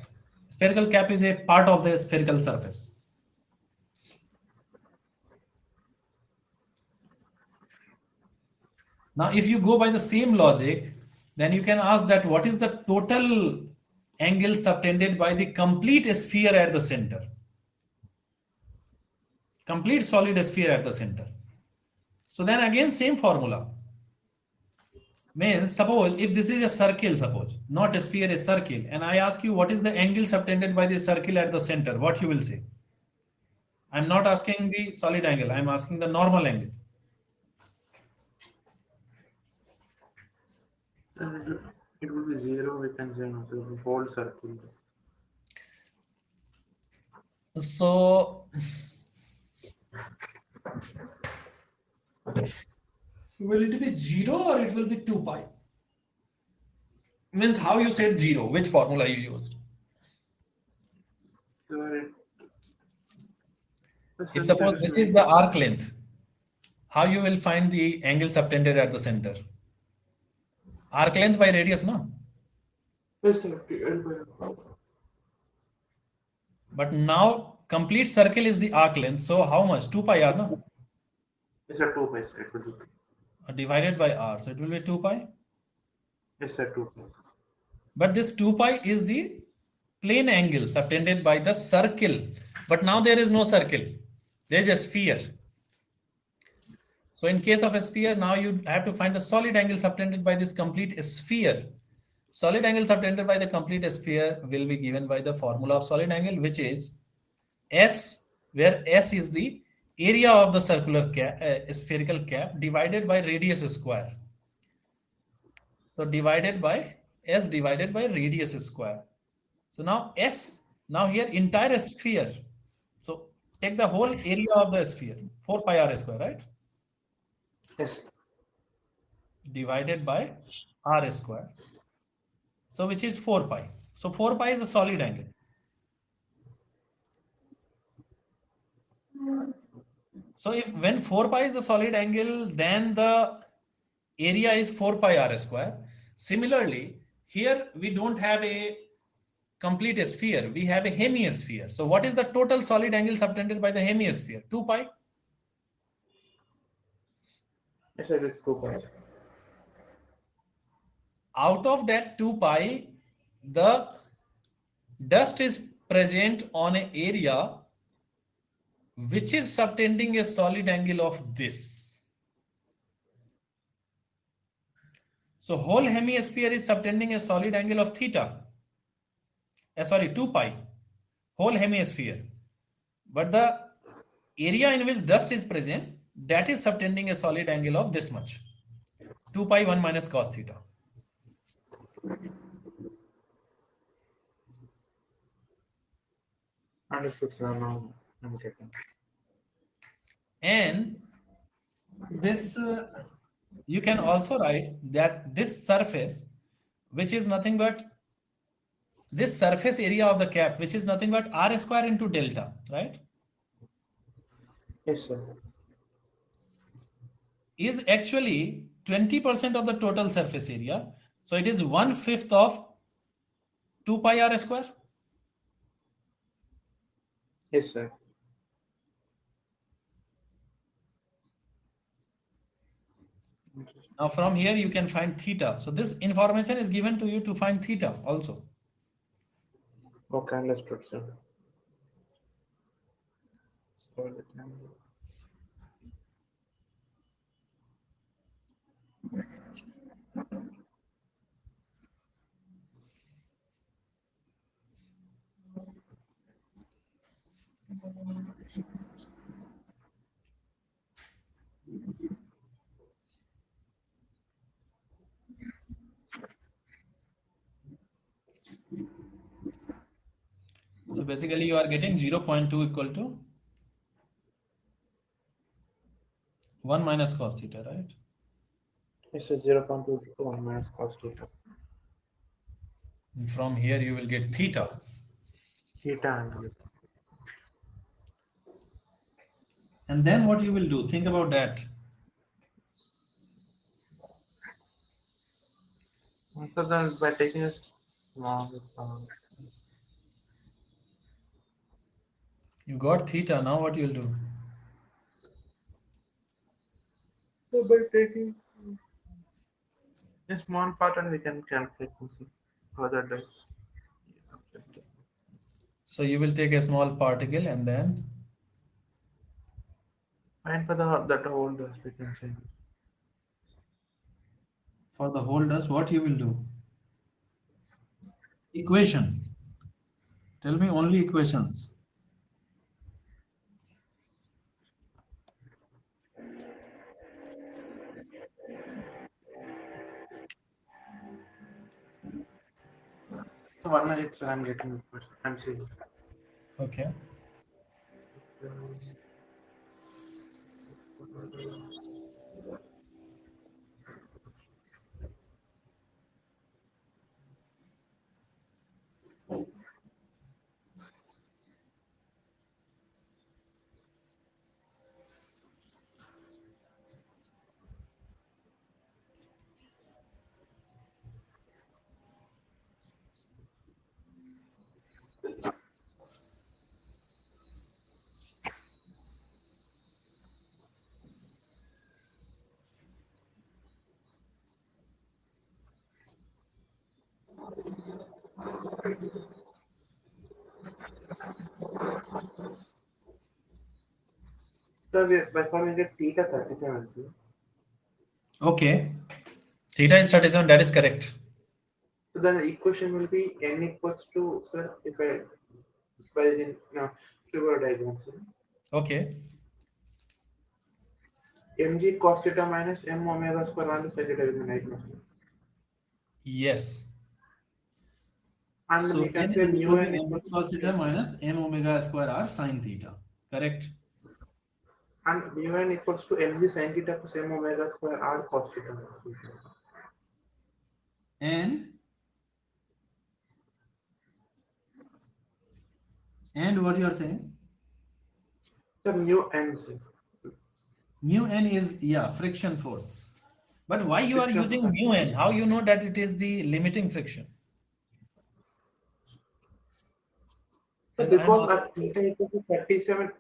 Spherical cap is a part of the spherical surface. Now, if you go by the same logic, then you can ask that what is the total angle subtended by the complete sphere at the center? Complete solid sphere at the center. So then again, same formula. Means suppose if this is a circle, suppose, not a sphere, a circle, and I ask you what is the angle subtended by the circle at the center, what you will say? I'm not asking the solid angle, I'm asking the normal angle. And it will be zero, we can say no, the whole circle. So will it be 0 or it will be 2 pi? Means how you said 0, which formula you used? So If suppose this is the arc length, how you will find the angle subtended at the center? Arc length by radius, no? yes, sir. But now complete circle is the arc length. So how much? 2 pi r, no? Yes, sir, 2 pi, sir. It will be. Divided by r. So it will be 2 pi. Yes, sir, 2 pi. But this 2 pi is the plane angle subtended by the circle. But now there is no circle. There is a sphere. So in case of a sphere, now you have to find the solid angle subtended by this complete sphere. Solid angle subtended by the complete sphere will be given by the formula of solid angle, which is S, where S is the area of the circular cap, spherical cap divided by radius square. So divided by S divided by radius square. So now S, now here entire sphere. So take the whole area of the sphere, 4 pi r square, right? Yes. Divided by r square. So which is 4 pi. So 4 pi is a solid angle. So if when 4 pi is the solid angle, then the area is 4 pi r square. Similarly, here we don't have a complete sphere, we have a hemisphere. So what is the total solid angle subtended by the hemisphere? 2 pi. Yes, it is 2 pi. Out of that 2 pi, the dust is present on an area which is subtending a solid angle of this. So whole hemisphere is subtending a solid angle of theta. Sorry, 2 pi. Whole hemisphere. But the area in which dust is present, that is subtending a solid angle of this much. 2 pi 1 minus cos theta. Understood, sir. Now I'm getting. And this, you can also write that this surface, which is nothing but this surface area of the cap, which is nothing but r square into delta, right? Yes, sir. Is actually 20% of the total surface area. So it is 1/5 of 2 pi r square. Yes, sir. Now from here you can find theta. So this information is given to you to find theta also. Okay, understood, sir. So, So basically you are getting 0.2 equal to 1 minus cos theta, right? yes, sir. 0.21 minus cos theta. And from here you will get theta. Theta angle. And then what you will do, think about that. So then by taking a small, You got theta, now what you'll do? so by taking a small part and we can calculate further this. So you will take a small particle and then And for the that whole dust we can say. for the whole dust, what you will do? Equation. Tell me only equations. So 1 minute, sir, I'm getting the question. I'm seeing. Okay. So we, by far we get theta 37. Sir. Okay. Theta is 37, that is correct. So then the equation will be n equals to, sir, if I by the no, figure diagram, sir. Okay. Mg cos theta minus m omega square on the second element, sir. Yes. And So we can n say is mu equal to n mc equals cos to theta minus m omega square r sin theta. Correct. and mu n equals to mg sin theta plus m omega square r cos theta. And what you are saying? So mu n is Mu n is, yeah, friction force. But why you are friction using force. mu n? How you know that it is the limiting friction? So As I am because asking. at theta equals to 37,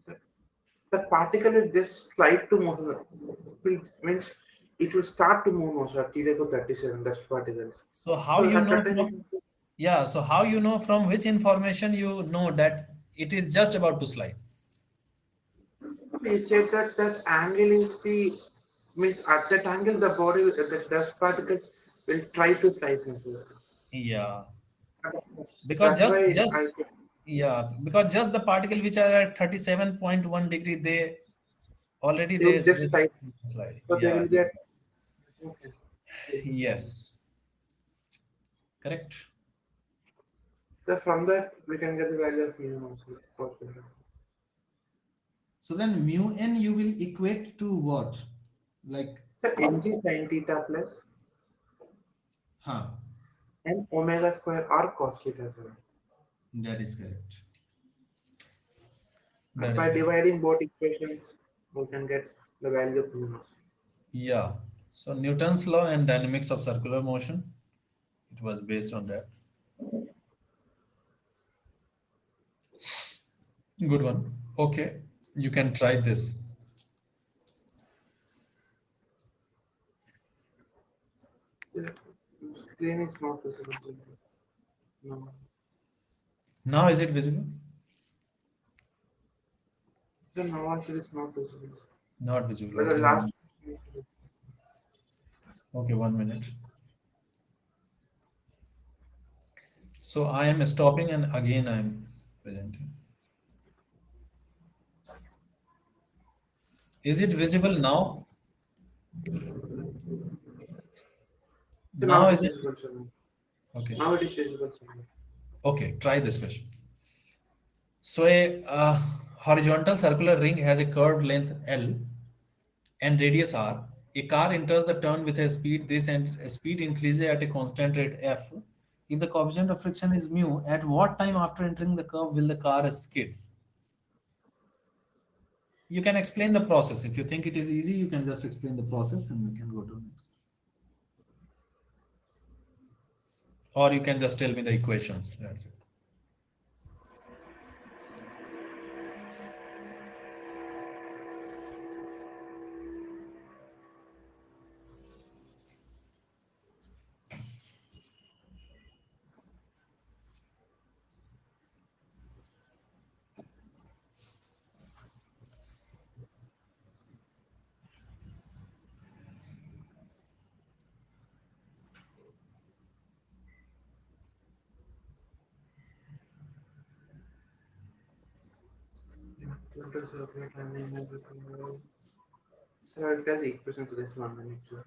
so the particle will just slide to motion. Means it will start to move also at theta equals 37. That's particles. So how So you at know that time, we from, can say, yeah, so how you know from which information you know that it is just about to slide? we said that that angle is the means at that angle the body the dust particles will try to slide into it. Yeah. Because That's why just I yeah, because just the particle which are at 37.1 degree, they already they will just they slide. slide. So they Yeah, will be at okay. yes, correct. So from that we can get the value of mu also. For sure. So then mu n you will equate to what? Like, So mg sin theta plus huh, m omega square r cos theta. Sir. that is correct. And That is by correct. dividing both equations, we can get the value of mu. Yeah. So Newton's law and dynamics of circular motion, it was based on that. Good one. Okay, you can try this. The screen is not visible. No. Now is it visible? So now answer is not visible. Not visible. But the Okay, last okay, 1 minute. So I am stopping and again I am presenting. Is it visible now? so now Now it is is it? visible. Sir. Okay. Now it is visible. Sir. Okay, try this question. So a horizontal circular ring has a curved length L and radius r. A car enters the turn with a speed this and speed increases at a constant rate f. If the coefficient of friction is mu, at what time after entering the curve will the car skid? You can explain the process. If you think it is easy, you can just explain the process and we can go to next. Or you can just tell me the equations. That's it. Total circular timing is equal. So I'll tell the equation to this 1 minute. Sir.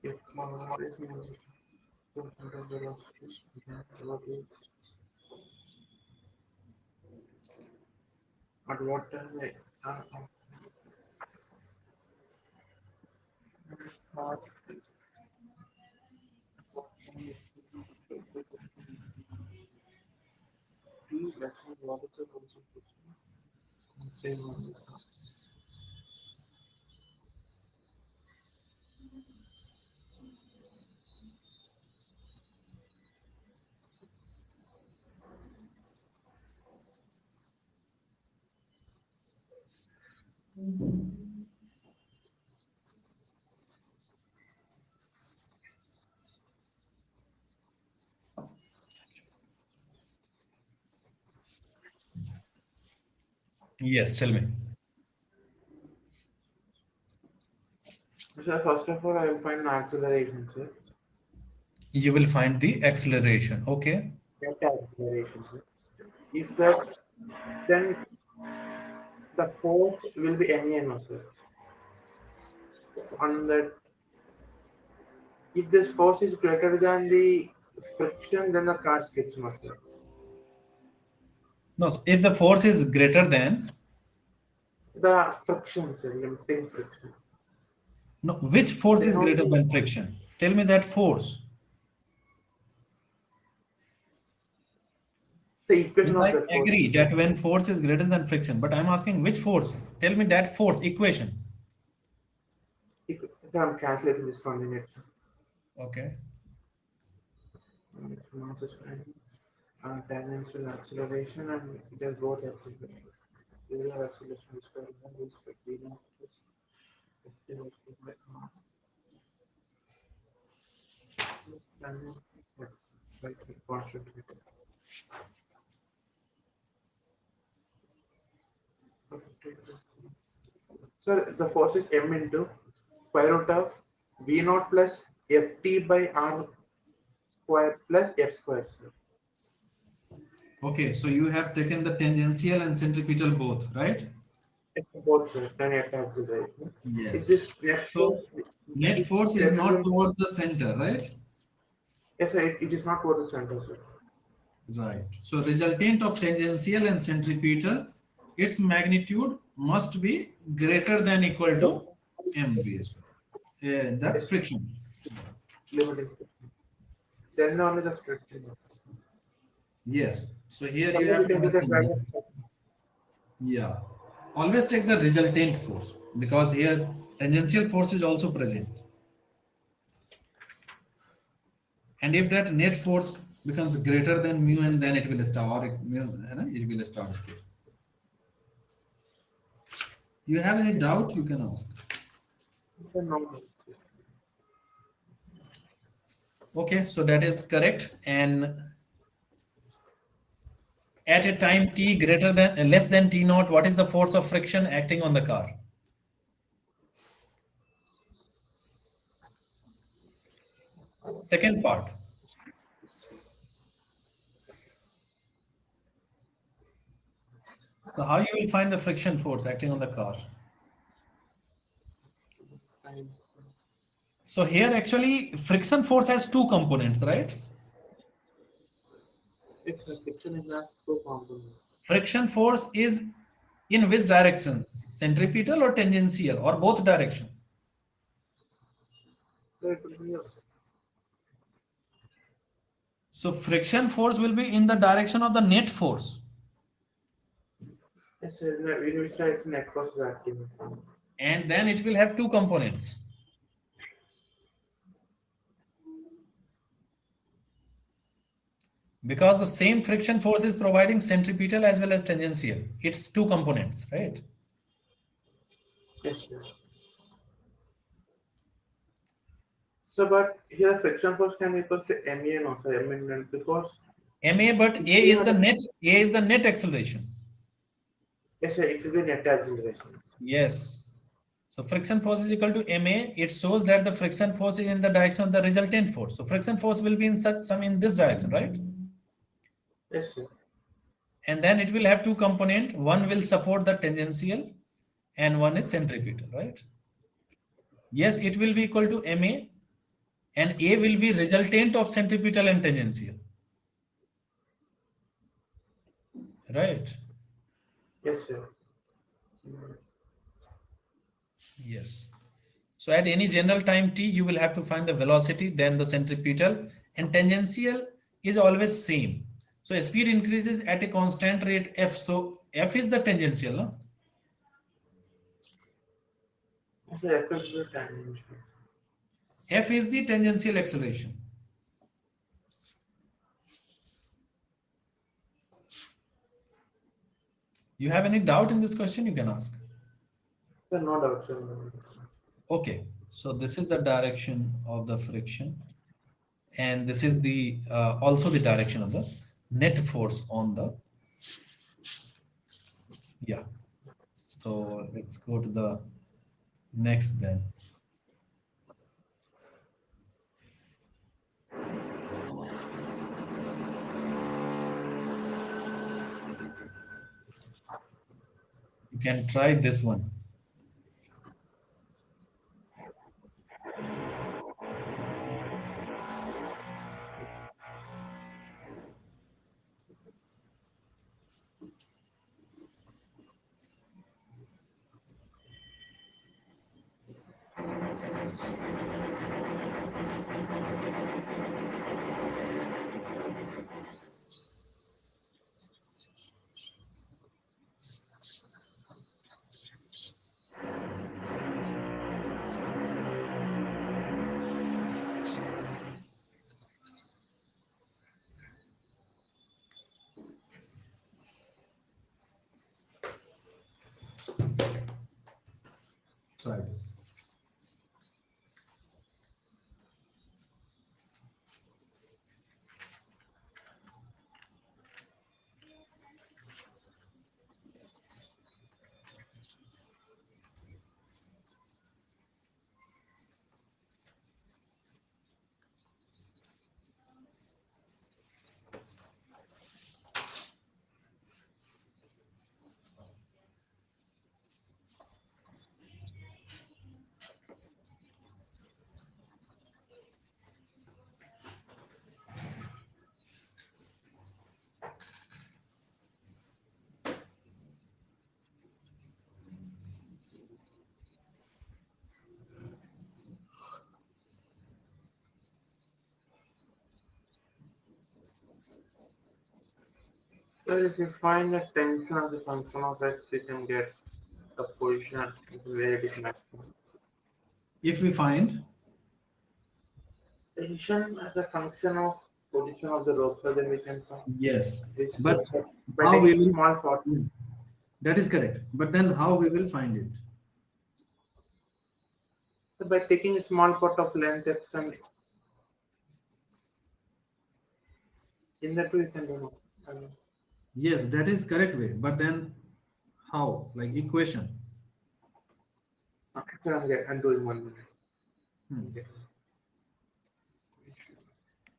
If is mu percent of velocity, what is at what time like start T lesson what is the concentration? Same one. Yes, tell me. So first of all, I will find an acceleration, sir. You will find the acceleration. Okay. Net acceleration, sir. If that, then the force will be NA, sir. On that, if this force is greater than the friction, then the car skids, sir. No, if the force is greater than, The friction, sir, limiting friction. no, which force Then is greater only than friction? Tell me that force. the equation Yes, of I that force, agree sir. that when force is greater than friction, but I'm asking which force? Tell me that force equation. So I'm calculating this from the net. Okay. It's mass is fine. Tangential acceleration and it has both acceleration. Regular acceleration is square one is by v naught plus f divided by r plus tangent by constant theta. So the force is m into square root of v naught plus ft by r square plus f square. Sir. Okay, so you have taken the tangential and centripetal both, right? It's both sir, and net acceleration. If Yes. this net So force net is force is greater not than towards the center, right? yes, sir, it is not for the center, sir. Right. So resultant of tangential and centripetal, its magnitude must be greater than equal Yes, to mv as well. The yes, sir. friction. Limiting friction. Then only the friction. Yes. So here you Suppose have you to take the understand that. driver. Yeah. Always take the resultant force because here tangential force is also present. And if that net force becomes greater than mu and then it will start it will start scale. You have any doubt you can ask. No. Okay, so that is correct. And at a time t greater than less than t naught, what is the force of friction acting on the car? Second part. So how you will find the friction force acting on the car? I- So here actually friction force has two components, right? It's a friction is not so component. Friction force is in which direction? Centripetal or tangential or both direction? So it will be So friction force will be in the direction of the net force, yes, sir, in which direction net force is acting. and then it will have two components. Because the same friction force is providing centripetal as well as tangential. It's two components, right? Yes, sir. So, but here friction force can be equal to MA and also M and because MA, but if A we is have the a net. A is the net acceleration. yes, sir, it will be net acceleration. Yes. So friction force is equal to MA. It shows that the friction force is in the direction of the resultant force. So friction force will be in such some in this direction, right? Yes, sir. And then it will have two component. One will support the tangential, and one is centripetal, right? Yes, it will be equal to MA, and A will be resultant of centripetal and tangential, right? Yes, sir. Yes. So at any general time t, you will have to find the velocity, then the centripetal, and tangential is always same. So speed increases at a constant rate f. So f is the tangential, no? Yes, sir. F is the tangential. F is the tangential acceleration. You have any doubt in this question? You can ask. Sir, no doubt, sir. No doubt. Okay. So this is the direction of the friction, and this is the also the direction of the net force on the yeah. So let's go to the next then. You can try this one. Try this. So if you find the tension as a function of x, you can get the position where it is maximum. If we find, Tension as a function of position of the rope, so then we can find yes, this but by how we taking will, small part. yeah, that is correct. But then how we will find it? So by taking a small part of length x and in that way you can do it. Yes, that is correct way. But then how? Like equation. Actually, I'm doing 1 minute. Hmm. Okay.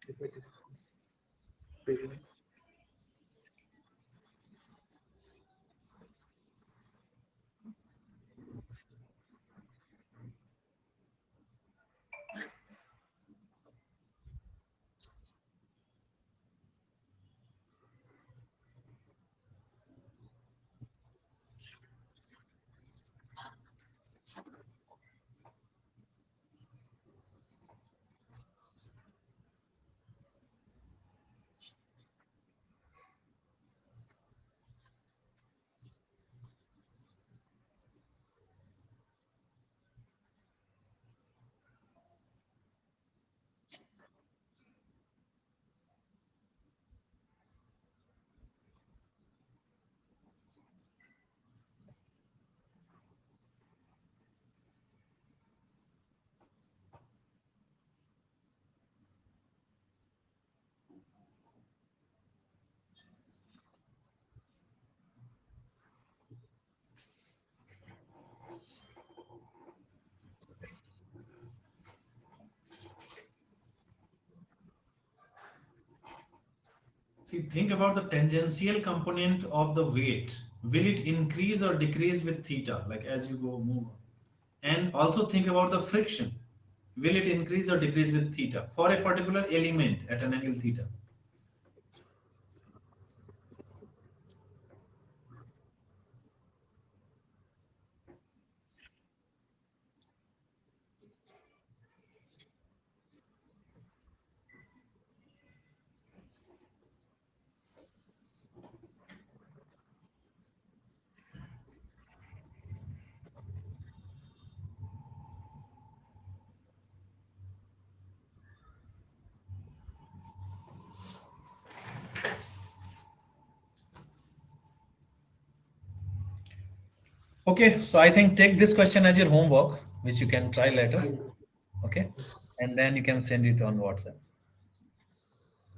If it is See, think about the tangential component of the weight. Will it increase or decrease with theta, like as you go move? And also think about the friction. Will it increase or decrease with theta for a particular element at an angle theta? Okay, so I think take this question as your homework, which you can try later. yes. Okay, and then you can send it on WhatsApp.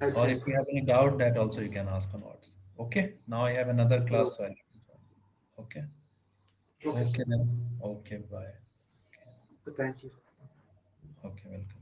I'll Or send if it. you have any doubt, that also you can ask on WhatsApp. Okay, now I have another Oh, class, so I have to join. Okay, okay, sir. okay then. Okay, bye. So thank you. Okay, welcome.